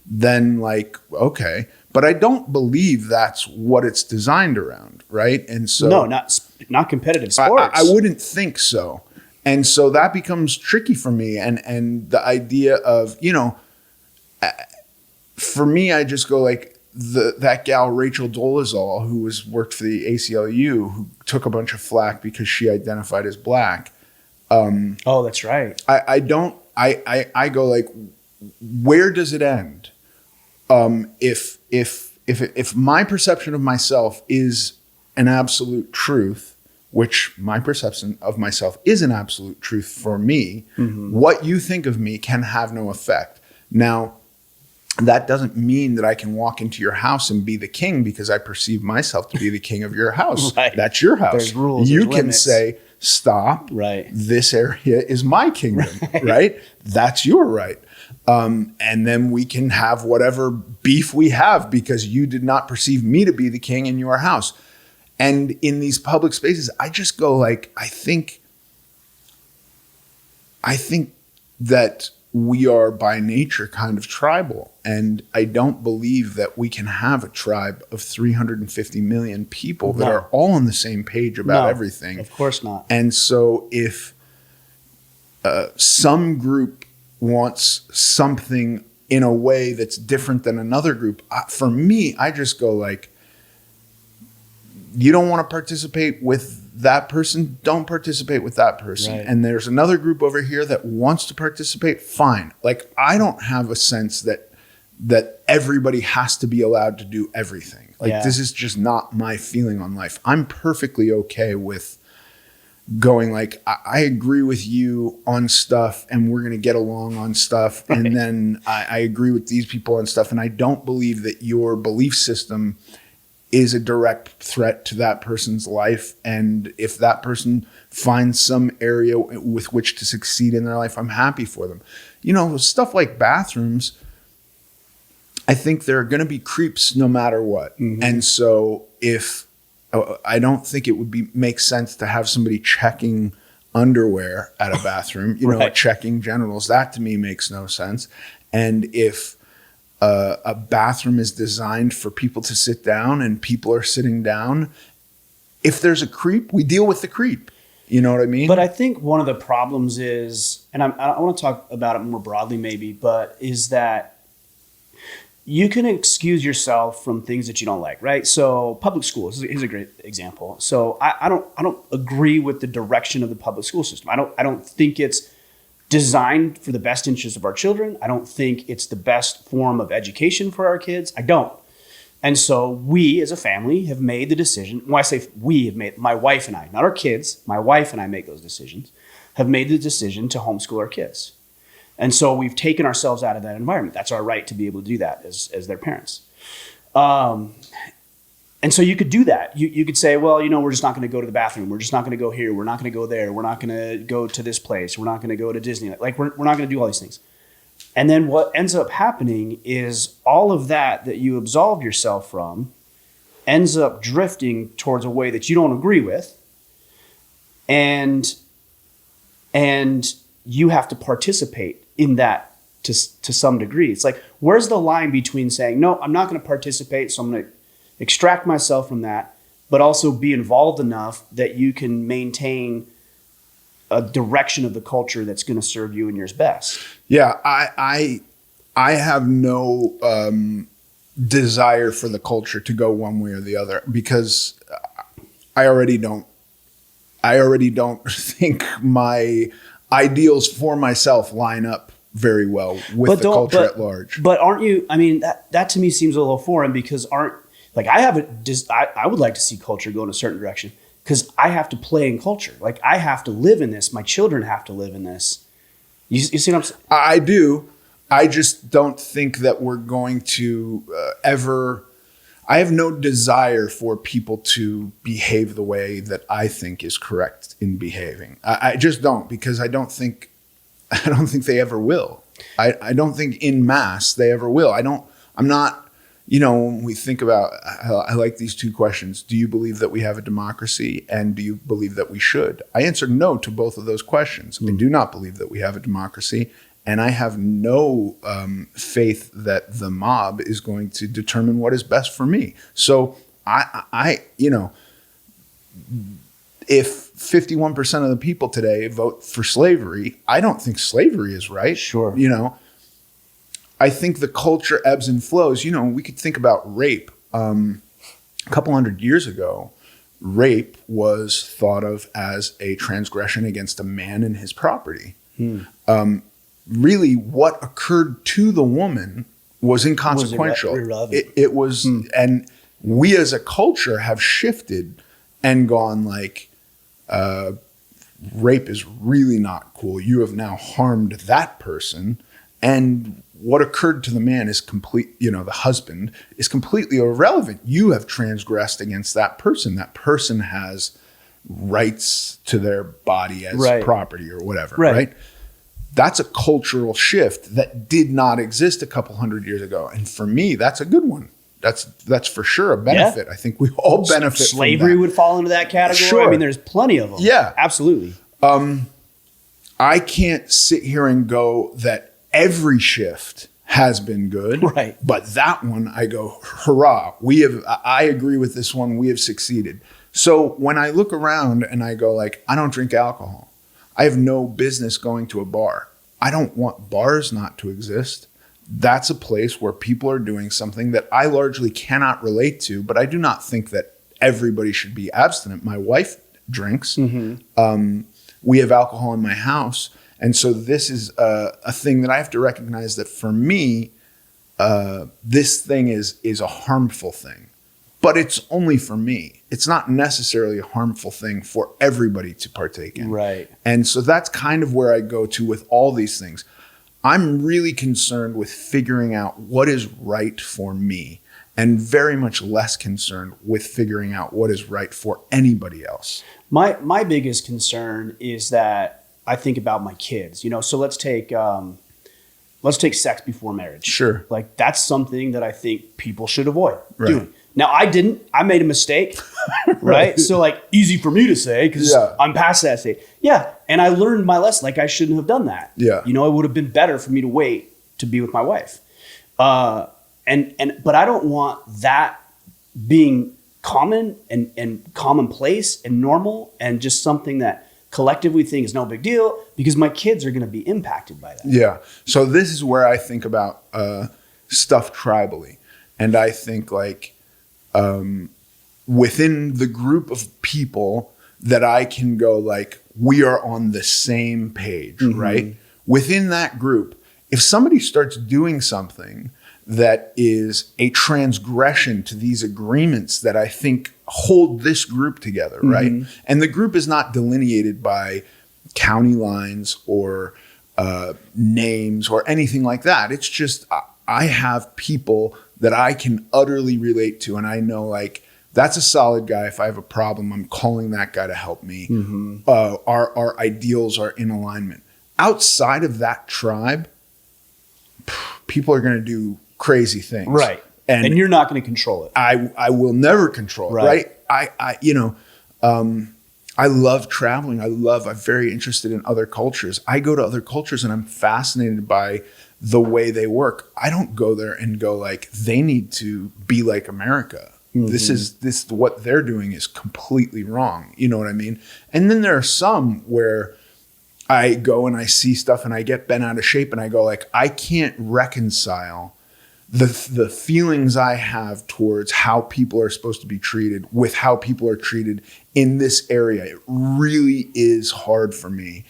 then like, okay. But I don't believe that's what it's designed around, right? And so no, not competitive sports. I wouldn't think so. And so that becomes tricky for me. And the idea of, for me, I just go like, that gal Rachel Dolezal, who worked for the ACLU, who took a bunch of flack because she identified as black. Oh, that's right. I go like, where does it end? If my perception of myself is an absolute truth, which my perception of myself is an absolute truth for me, what you think of me can have no effect. Now, that doesn't mean that I can walk into your house and be the king because I perceive myself to be the king of your house. Right. That's your house. There's rules, you there's can limits. say, stop. Right. This area is my kingdom, right? That's your right. And then we can have whatever beef we have because you did not perceive me to be the king in your house. And in these public spaces, I just go like, I think that we are by nature kind of tribal. And I don't believe that we can have a tribe of 350 million people that are all on the same page about everything. Of course not. And so if some group wants something in a way that's different than another group, for me, I just go like, you don't want to participate with that person, don't participate with that person. Right. And there's another group over here that wants to participate, fine. Like, I don't have a sense that everybody has to be allowed to do everything. Like, this is just not my feeling on life. I'm perfectly okay with going like, I agree with you on stuff and we're going to get along on stuff. Right. And then I agree with these people on stuff. And I don't believe that your belief system is a direct threat to that person's life. And if that person finds some area with which to succeed in their life, I'm happy for them. You know, stuff like bathrooms, I think there are going to be creeps no matter what. Mm-hmm. And so I don't think it would make sense to have somebody checking underwear at a bathroom, right. Checking genitals. That to me makes no sense. And if a bathroom is designed for people to sit down and people are sitting down, if there's a creep, we deal with the creep. You know what I mean? But I think one of the problems is, and I want to talk about it more broadly maybe, but is that you can excuse yourself from things that you don't like, right? So public schools is a great example. So I don't agree with the direction of the public school system. I don't think it's designed for the best interests of our children. I don't think it's the best form of education for our kids. I don't. And so we as a family have made the decision. When I say we have made, my wife and I, not our kids, my wife and I make those decisions, have made the decision to homeschool our kids. And so we've taken ourselves out of that environment. That's our right to be able to do that as their parents. And so you could do that. You could say, well, we're just not going to go to the bathroom. We're just not going to go here. We're not going to go there. We're not going to go to this place. We're not going to go to Disney. Like we're not going to do all these things. And then what ends up happening is all of that you absolved yourself from ends up drifting towards a way that you don't agree with. And you have to participate in that to some degree. It's like, where's the line between saying, no, I'm not going to participate, so I'm going to extract myself from that, but also be involved enough that you can maintain a direction of the culture that's going to serve you and yours best. Yeah, I have no desire for the culture to go one way or the other because I already don't think my ideals for myself line up very well with the culture at large. But aren't you? I mean, that to me seems a little foreign because I would like to see culture go in a certain direction because I have to play in culture. Like I have to live in this. My children have to live in this. You see what I'm saying? I do. I just don't think that we're going to ever. I have no desire for people to behave the way that I think is correct in behaving. I just don't because I don't think they ever will. I don't think in mass they ever will. I'm not. When we think about, I like these two questions. Do you believe that we have a democracy? And do you believe that we should? I answered no to both of those questions. I do not believe that we have a democracy. And I have no faith that the mob is going to determine what is best for me. So if 51% of the people today vote for slavery, I don't think slavery is right. Sure. I think the culture ebbs and flows. We could think about rape. A couple hundred years ago, rape was thought of as a transgression against a man and his property. Really, what occurred to the woman was inconsequential. It was, and we as a culture have shifted and gone like, rape is really not cool. You have now harmed that person. And what occurred to the man is the husband is completely irrelevant. You have transgressed against that person. That person has rights to their body as property or whatever, right? That's a cultural shift that did not exist a couple hundred years ago. And for me, that's a good one. That's for sure a benefit. I think we all benefit from slavery that. Would fall into that category. Sure. I mean, there's plenty of them. Yeah. Absolutely. I can't sit here and go that every shift has been good. Right. But that one, I go, hurrah. I agree with this one. We have succeeded. So when I look around and I go like, I don't drink alcohol. I have no business going to a bar. I don't want bars not to exist. That's a place where people are doing something that I largely cannot relate to, but I do not think that everybody should be abstinent. My wife drinks. We have alcohol in my house. And so this is a thing that I have to recognize that for me, this thing is a harmful thing. But it's only for me. It's not necessarily a harmful thing for everybody to partake in. Right. And so that's kind of where I go to with all these things. I'm really concerned with figuring out what is right for me and very much less concerned with figuring out what is right for anybody else. My biggest concern is that I think about my kids, so let's take sex before marriage. Sure. Like that's something that I think people should avoid doing. Now I didn't, I made a mistake, right? So like easy for me to say because I'm past that stage. Yeah. And I learned my lesson. Like I shouldn't have done that. Yeah. It would have been better for me to wait to be with my wife. But I don't want that being common and commonplace and normal and just something that collectively think is no big deal because my kids are going to be impacted by that. Yeah. So this is where I think about stuff tribally. And I think like within the group of people that I can go like, we are on the same page, right? Within that group, if somebody starts doing something that is a transgression to these agreements that I think hold this group together, right? And the group is not delineated by county lines or names or anything like that. It's just I have people that I can utterly relate to, and I know like that's a solid guy. If I have a problem, I'm calling that guy to help me. Our ideals are in alignment. Outside of that tribe, people are going to do crazy things. Right. And you're not going to control it. I will never control it. Right. I love traveling. I'm very interested in other cultures. I go to other cultures and I'm fascinated by the way they work. I don't go there and go like, they need to be like America. This what they're doing is completely wrong. You know what I mean? And then there are some where I go and I see stuff and I get bent out of shape and I go like, I can't reconcile the feelings I have towards how people are supposed to be treated with how people are treated in this area. It really is hard for me.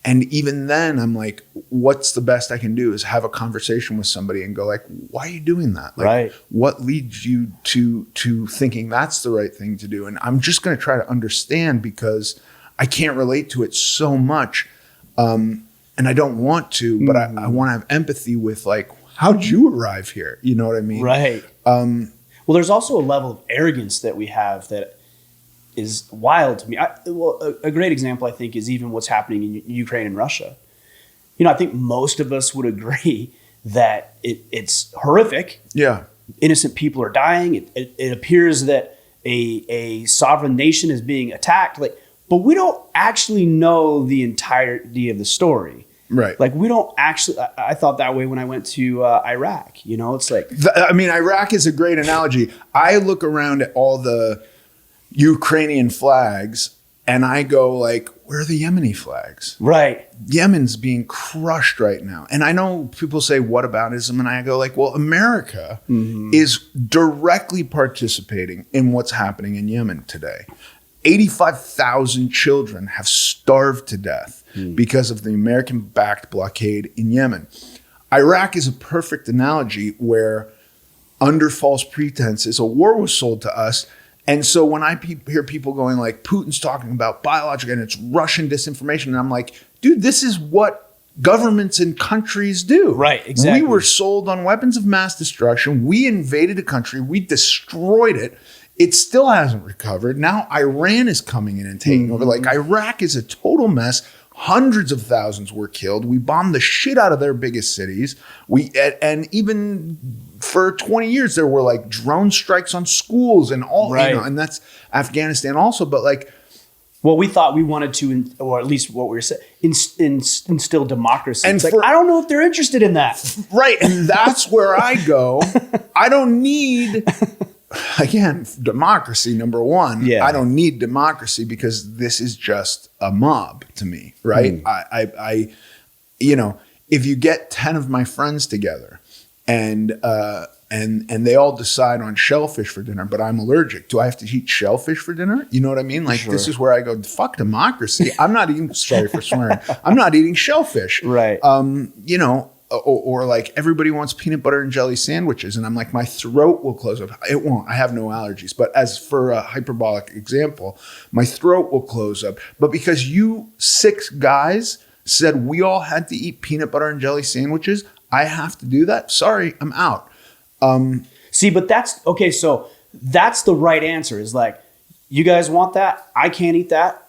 And even then I'm like, what's the best I can do is have a conversation with somebody and go like, why are you doing that? Like, what leads you to thinking that's the right thing to do? And I'm just going to try to understand because I can't relate to it so much. And I don't want to, but I want to have empathy with like, how'd you arrive here? You know what I mean? Right. Well, there's also a level of arrogance that we have that is wild to me. A great example, I think, is even what's happening in Ukraine and Russia. I think most of us would agree that it's horrific. Yeah. Innocent people are dying. It appears that a sovereign nation is being attacked. But we don't actually know the entirety of the story. Right. Like we don't actually, I thought that way when I went to Iraq, it's like. Iraq is a great analogy. I look around at all the Ukrainian flags and I go like, where are the Yemeni flags? Right. Yemen's being crushed right now. And I know people say whataboutism and I go like, well, America is directly participating in what's happening in Yemen today. 85,000 children have starved to death because of the American-backed blockade in Yemen. Iraq is a perfect analogy where under false pretenses, a war was sold to us. And so when I hear people going like, Putin's talking about biological and it's Russian disinformation, and I'm like, dude, this is what governments and countries do. Right, exactly. We were sold on weapons of mass destruction. We invaded a country. We destroyed it. It still hasn't recovered. Now Iran is coming in and taking over. Like, Iraq is a total mess. Hundreds of thousands were killed. We bombed the shit out of their biggest cities. And even for 20 years, there were like drone strikes on schools and all, right. and that's Afghanistan also. But like, well, we thought we wanted to, or at least what we were saying, instill democracy. And it's like, I don't know if they're interested in that. Right. And that's where I go. I don't need, again, democracy, number one. Yeah. I don't need democracy because this is just a mob to me, right? I if you get 10 of my friends together and they all decide on shellfish for dinner, but I'm allergic. Do I have to eat shellfish for dinner? You know what I mean? Like, Sure. This is where I go, fuck democracy. I'm not eating, sorry for swearing, I'm not eating shellfish. Right. Or like everybody wants peanut butter and jelly sandwiches. And I'm like, my throat will close up. It won't. I have no allergies. But as for a hyperbolic example, my throat will close up. But because you 6 guys said we all had to eat peanut butter and jelly sandwiches, I have to do that. Sorry, I'm out. See, but that's okay. So that's the right answer is like, you guys want that? I can't eat that.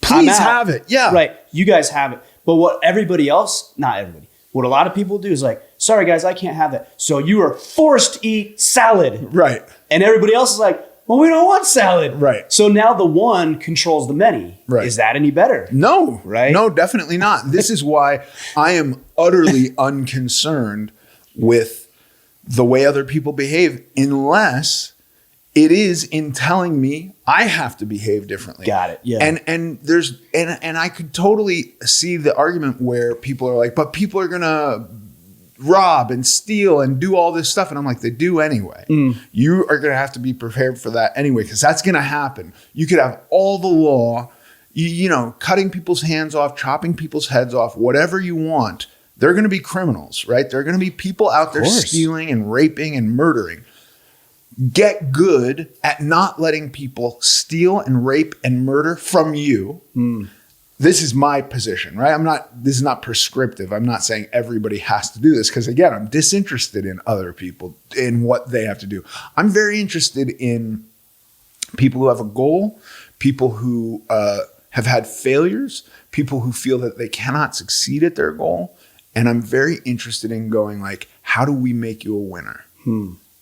Please have it. Yeah. Right. You guys have it. But what everybody else, not everybody, what a lot of people do is like, sorry guys, I can't have that. So you are forced to eat salad. Right. And everybody else is like, well, we don't want salad. Right. So now the one controls the many. Right. Is that any better? No. Right. No, definitely not. This is why I am utterly unconcerned with the way other people behave, unless it is in telling me I have to behave differently. Got it. Yeah. And there's and I could totally see the argument where people are like, but people are gonna rob and steal and do all this stuff. And I'm like, they do anyway. You are gonna have to be prepared for that anyway, because that's gonna happen. You could have all the law, you know, cutting people's hands off, chopping people's heads off, whatever you want. They're gonna be criminals, right? They're gonna be people out there stealing and raping and murdering. Get good at not letting people steal and rape and murder from you. This is my position, right? This is not prescriptive. I'm not saying everybody has to do this because, again, I'm disinterested in other people, in what they have to do. I'm very interested in people who have a goal, people who have had failures, people who feel that they cannot succeed at their goal. And I'm very interested in going like, how do we make you a winner?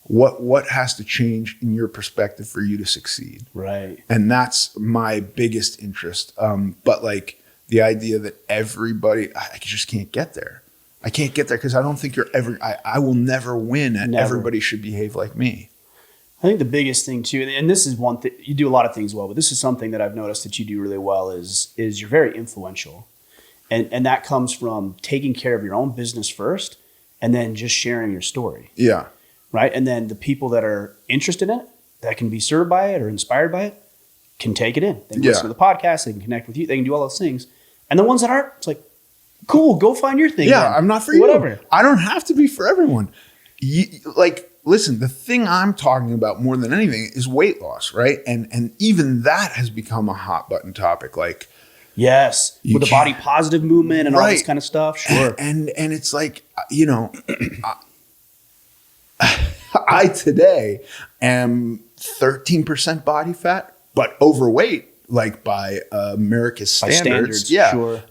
What has to change in your perspective for you to succeed? Right. And that's my biggest interest. But like the idea that everybody, I just can't get there. I can't get there because I don't think I will never win at everybody should behave like me. I think the biggest thing too, and this is one thing, you do a lot of things well, but this is something that I've noticed that you do really well is you're very influential. And that comes from taking care of your own business first and then just sharing your story. Yeah. Right. And then the people that are interested in it, that can be served by it or inspired by it, can take it in. They can listen to the podcast, they can connect with you, they can do all those things. And the ones that aren't, it's like, cool, go find your thing. Yeah, then. I'm not for you. Whatever. I don't have to be for everyone. Listen, the thing I'm talking about more than anything is weight loss, right? And even that has become a hot button topic. Like, yes, with the body positive movement and all this kind of stuff. Sure. And it's like, you know, I today am 13% body fat, but overweight, like by America's standards. Yeah. Sure.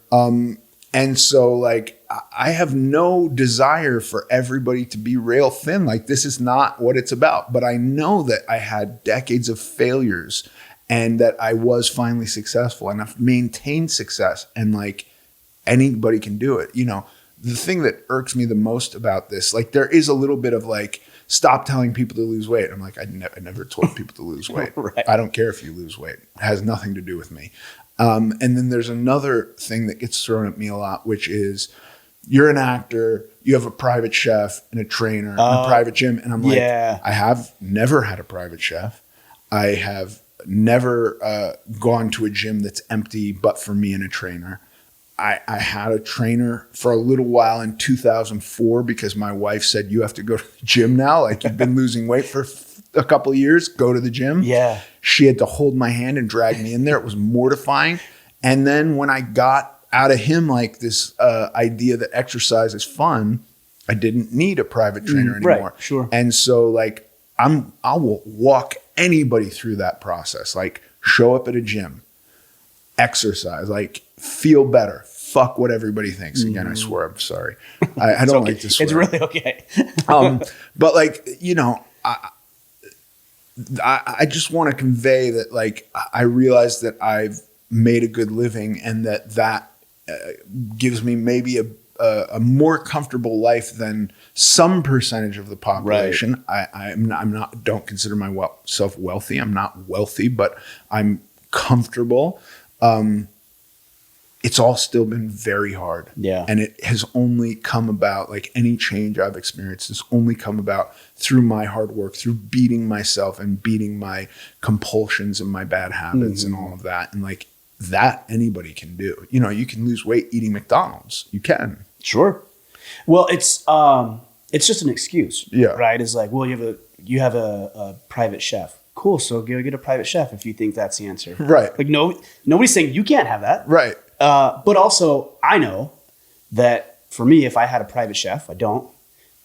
And so like, I have no desire for everybody to be rail thin. Like, this is not what it's about, but I know that I had decades of failures and that I was finally successful and I've maintained success, and like anybody can do it. You know, the thing that irks me the most about this, like there is a little bit of like, stop telling people to lose weight. I'm like, I never told people to lose weight. Right. I don't care if you lose weight. It has nothing to do with me. And then there's another thing that gets thrown at me a lot, which is you're an actor, you have a private chef and a trainer and a private gym. And I'm like, I have never had a private chef. I have never gone to a gym that's empty but for me and a trainer. I had a trainer for a little while in 2004 because my wife said, you have to go to the gym now. Like, you've been losing weight for a couple of years, go to the gym. Yeah. She had to hold my hand and drag me in there. It was mortifying. And then when I got out of him, like this idea that exercise is fun, I didn't need a private trainer anymore. Right, sure. And so like I will walk anybody through that process. Like show up at a gym, exercise, like feel better. Fuck what everybody thinks. Again, I swear, I'm sorry. I don't okay. like to swear. It's really okay. But like, you know, I just want to convey that like I realize that I've made a good living and that gives me maybe a more comfortable life than some percentage of the population. Right. I'm not don't consider myself wealthy. I'm not wealthy, but I'm comfortable. It's all still been very hard. Yeah. And it has only come about, like any change I've experienced has only come about through my hard work, through beating myself and beating my compulsions and my bad habits and all of that. And like that anybody can do. You know, you can lose weight eating McDonald's. You can. Sure. Well, it's just an excuse. Yeah. Right? It's like, well, you have a private chef. Cool. So go get a private chef if you think that's the answer. Right. Like nobody's saying you can't have that. Right. But also, I know that for me, if I had a private chef, I don't,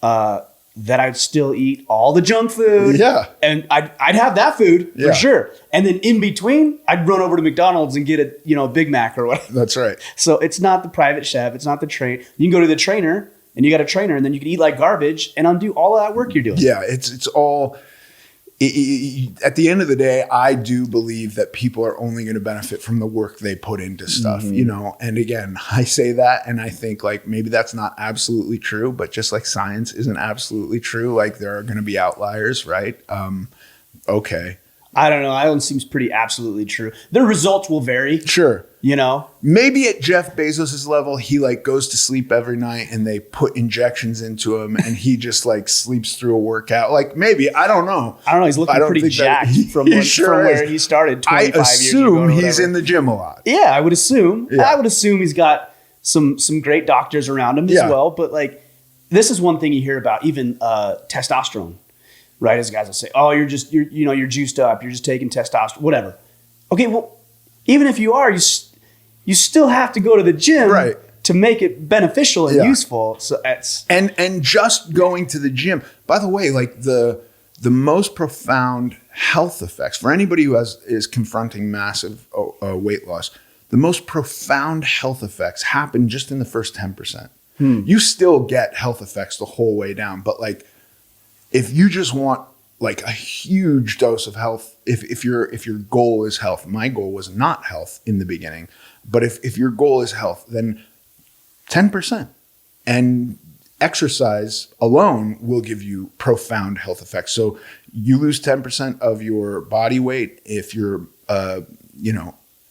that I'd still eat all the junk food. Yeah. And I'd have that food for sure. And then in between, I'd run over to McDonald's and get a Big Mac or whatever. That's right. So it's not the private chef. It's not the train. You can go to the trainer and you got a trainer and then you can eat like garbage and undo all of that work you're doing. Yeah. It's all... at the end of the day, I do believe that people are only going to benefit from the work they put into stuff, you know? And again, I say that and I think like maybe that's not absolutely true, but just like science isn't absolutely true. Like there are going to be outliers, right? Okay. I don't know. That seems pretty absolutely true. The results will vary. Sure. You know? Maybe at Jeff Bezos's level, he like goes to sleep every night and they put injections into him and he just like sleeps through a workout. Like maybe, I don't know. He's looking pretty jacked from where he started 25 years ago. I assume he's in the gym a lot. Yeah, I would assume. Yeah. I would assume he's got some great doctors around him as well. But like, this is one thing you hear about, even testosterone. Right, as guys will say, "Oh, you're juiced up. You're just taking testosterone, whatever." Okay, well, even if you are, you still have to go to the gym to make it beneficial and useful. So it's and just going to the gym. By the way, like the most profound health effects for anybody who is confronting massive weight loss, the most profound health effects happen just in the first 10%. You still get health effects the whole way down, but like. If you just want like a huge dose of health, if your goal is health, my goal was not health in the beginning, but if your goal is health, then 10% and exercise alone will give you profound health effects. So you lose 10% of your body weight if you're,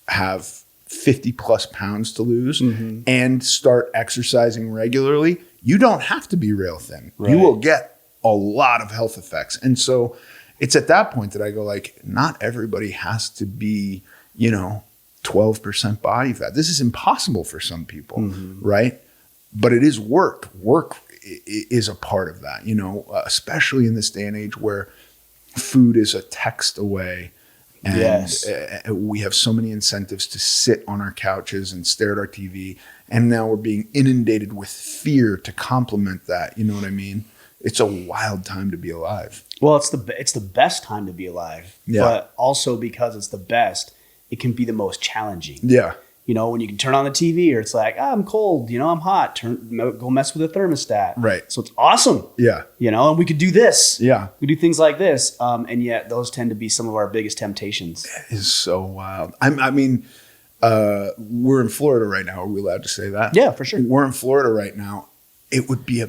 have 50 plus pounds to lose and start exercising regularly. You don't have to be rail thin. Right. You will get a lot of health effects. And so it's at that point that I go like, not everybody has to be, 12% body fat. This is impossible for some people, right? But it is work. Work is a part of that, especially in this day and age where food is a text away. And we have so many incentives to sit on our couches and stare at our TV. And now we're being inundated with fear to complement that. You know what I mean? It's a wild time to be alive. Well, it's the best time to be alive, but also because it's the best, it can be the most challenging. Yeah. When you can turn on the TV or it's like, I'm cold, I'm hot, go mess with the thermostat. Right. So it's awesome. Yeah. And we could do this. Yeah. We do things like this. And yet those tend to be some of our biggest temptations. It is so wild. I mean, we're in Florida right now. Are we allowed to say that? Yeah, for sure. We're in Florida right now. It would be a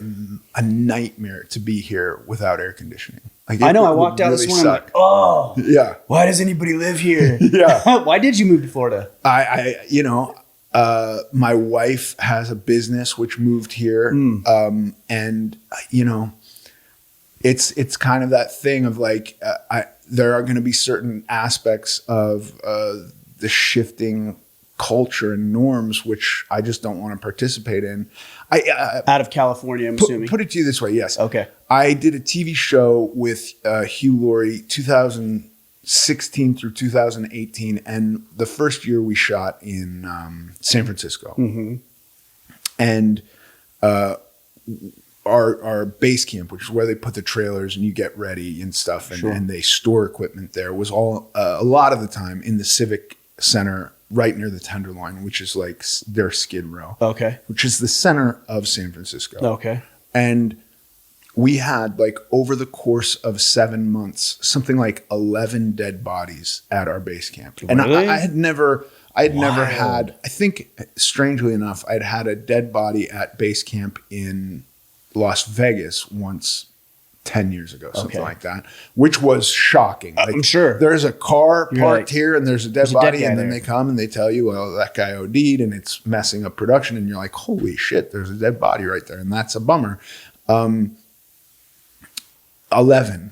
nightmare to be here without air conditioning. Like I know. I walked out this morning. I'm like, oh, yeah. Why does anybody live here? Yeah. Why did you move to Florida? My wife has a business which moved here, and it's kind of that thing of like there are going to be certain aspects of the shifting culture and norms which I just don't want to participate in. Out of California, I'm assuming. Put it to you this way, yes. Okay. I did a TV show with Hugh Laurie, 2000 2016 through 2018, and the first year we shot in San Francisco. Mm-hmm. And our base camp, which is where they put the trailers and you get ready and stuff, and they store equipment there, was all a lot of the time in the Civic Center right near the Tenderloin, which is like their Skid Row. Okay. Which is the center of San Francisco. Okay. And we had, like, over the course of 7 months, something like 11 dead bodies at our base camp. Really? And I had never had, I think, strangely enough, I'd had a dead body at base camp in Las Vegas once 10 years ago, something like that, which was shocking. Like, I'm sure. There's a car parked right. here and there's a dead body, and then there. they come and they tell you, well, that guy OD'd and it's messing up production. And you're like, holy shit, there's a dead body right there. And that's a bummer. 11.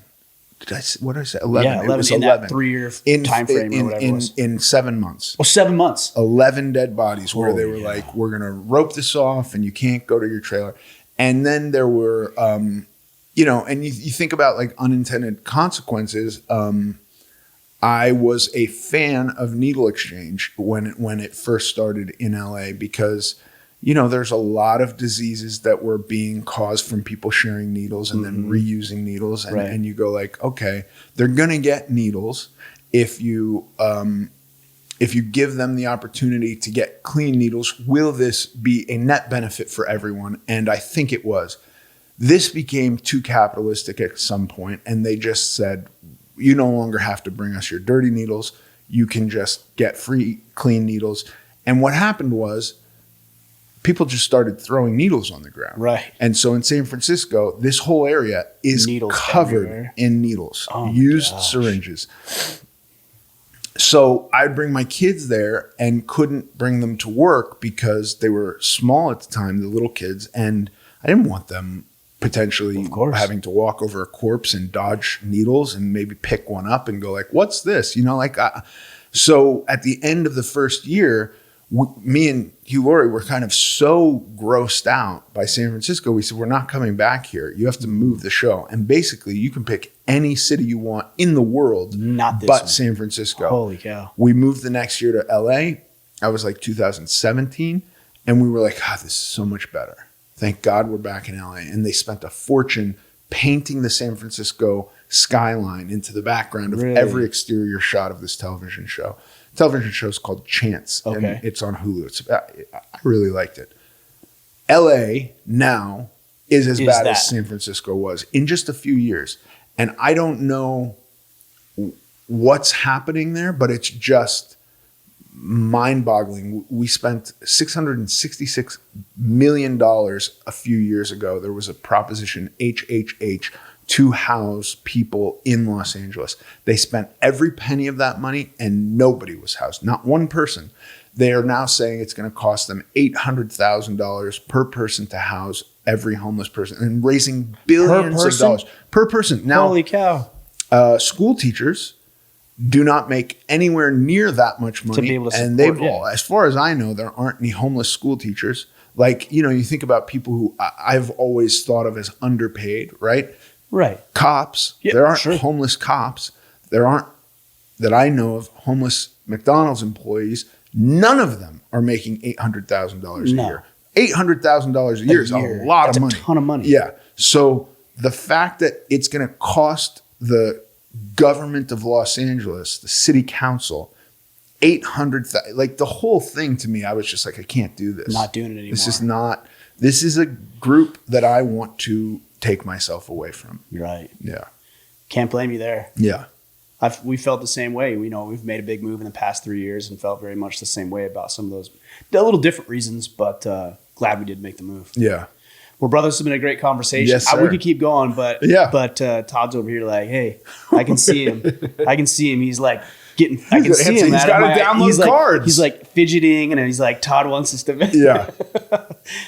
What did I say? 11. Yeah, 11 It was in 11. that 3-year time frame or whatever it was. In 7 months. Well, 7 months. 11 dead bodies where they were yeah. like, we're going to rope this off and you can't go to your trailer. And then there were, and you think about, like, unintended consequences. I was a fan of needle exchange when it first started in LA because, there's a lot of diseases that were being caused from people sharing needles and then reusing needles. And you go like, okay, they're going to get needles if you give them the opportunity to get clean needles. Will this be a net benefit for everyone? And I think it was. This became too capitalistic at some point, and they just said, you no longer have to bring us your dirty needles. You can just get free, clean needles. And what happened was, people just started throwing needles on the ground. Right. And so in San Francisco, this whole area is Needles covered everywhere. in needles, Used syringes. So I'd bring my kids there and couldn't bring them to work because they were small at the time, the little kids, and I didn't want them potentially having to walk over a corpse and dodge needles and maybe pick one up and go like, what's this? So at the end of the first year, me and Hugh Laurie were kind of so grossed out by San Francisco. We said, we're not coming back here. You have to move the show. And basically, you can pick any city you want in the world, not this but one. San Francisco. Holy cow. We moved the next year to LA. I was like 2017. And we were like, this is so much better. Thank God we're back in LA. And they spent a fortune painting the San Francisco skyline into the background of every exterior shot of this television show. Television show is called Chance, and it's on Hulu. I really liked it. LA now is as bad as San Francisco was in just a few years. And I don't know what's happening there, but it's just mind-boggling. We spent $666 million a few years ago. There was a proposition, HHH, to house people in Los Angeles. They spent every penny of that money and nobody was housed. Not one person. They are now saying it's going to cost them $800,000 per person to house every homeless person and raising billions of dollars per person. Now, holy cow. School teachers do not make anywhere near that much money. To be able to and support, as far as I know, there aren't any homeless school teachers. Like, you think about people who I've always thought of as underpaid, right? Right. Cops. Yeah, there aren't homeless cops. There aren't, that I know of, homeless McDonald's employees. None of them are making $800,000 a year. $800,000 a year is a lot of money. That's a ton of money. Yeah. So the fact that it's going to cost the government of Los Angeles, the city council, $800,000, like the whole thing to me, I was just like, I can't do this. Not doing it anymore. This is a group that I want to take myself away from. Right. Yeah. Can't blame you there. Yeah. We felt the same way. We've made a big move in the past 3 years and felt very much the same way about some of those, a little different reasons, but glad we did make the move. Yeah. Well, brothers, it's been a great conversation. Yes, sir. We could keep going, but Todd's over here like, hey, I can see him. He's like getting. I can see him. He's got to download cards. He's like fidgeting, and he's like, Todd wants us to. Yeah.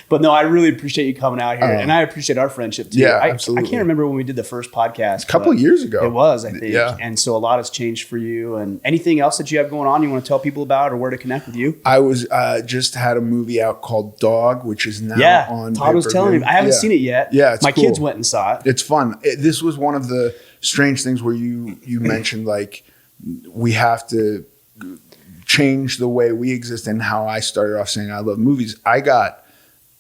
But no, I really appreciate you coming out here, and I appreciate our friendship too. Yeah, absolutely. I can't remember when we did the first podcast. A couple of years ago. It was, I think. Yeah. And so a lot has changed for you. And anything else that you have going on you want to tell people about or where to connect with you? I was just had a movie out called Dog, which is now on Todd was telling me. I haven't seen it yet. Yeah, it's My cool. kids went and saw it. It's fun. This was one of the strange things where you mentioned like we have to change the way we exist. And how I started off saying I love movies, I got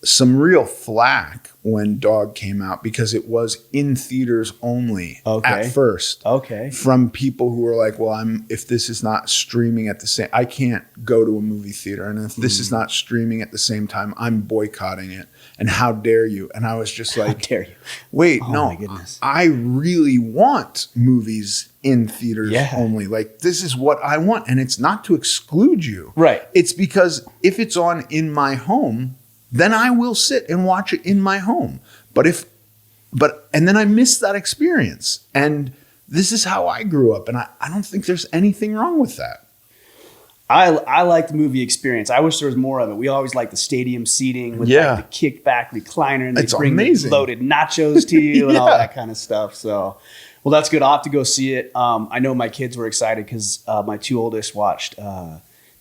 some real flack when Dog came out because it was in theaters only at first. Okay. From people who were like, well, if this is not streaming at the same, I can't go to a movie theater. And if this is not streaming at the same time, I'm boycotting it. And how dare you? And I was just like, how dare you? Wait, Oh, no, my goodness. I really want movies in theaters only. Like, this is what I want. And it's not to exclude you. Right. It's because if it's on in my home, then I will sit and watch it in my home. And then I miss that experience. And this is how I grew up. And I don't think there's anything wrong with that. I like the movie experience. I wish there was more of it. We always like the stadium seating with like the kickback recliner, and they bring the loaded nachos to you and all that kind of stuff. So, well, that's good. I'll have to go see it. I know my kids were excited because my two oldest watched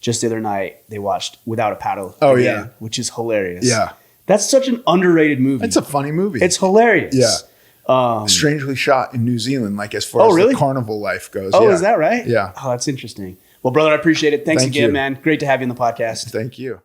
just the other night. They watched Without a Paddle. Oh, again, yeah. which is hilarious. Yeah. That's such an underrated movie. It's a funny movie. It's hilarious. Yeah. Strangely shot in New Zealand, like as far as the carnival life goes. Oh, is that right? Yeah. Oh, that's interesting. Well, brother, I appreciate it. Thanks Thank again, you. man. Great to have you on the podcast. Thank you.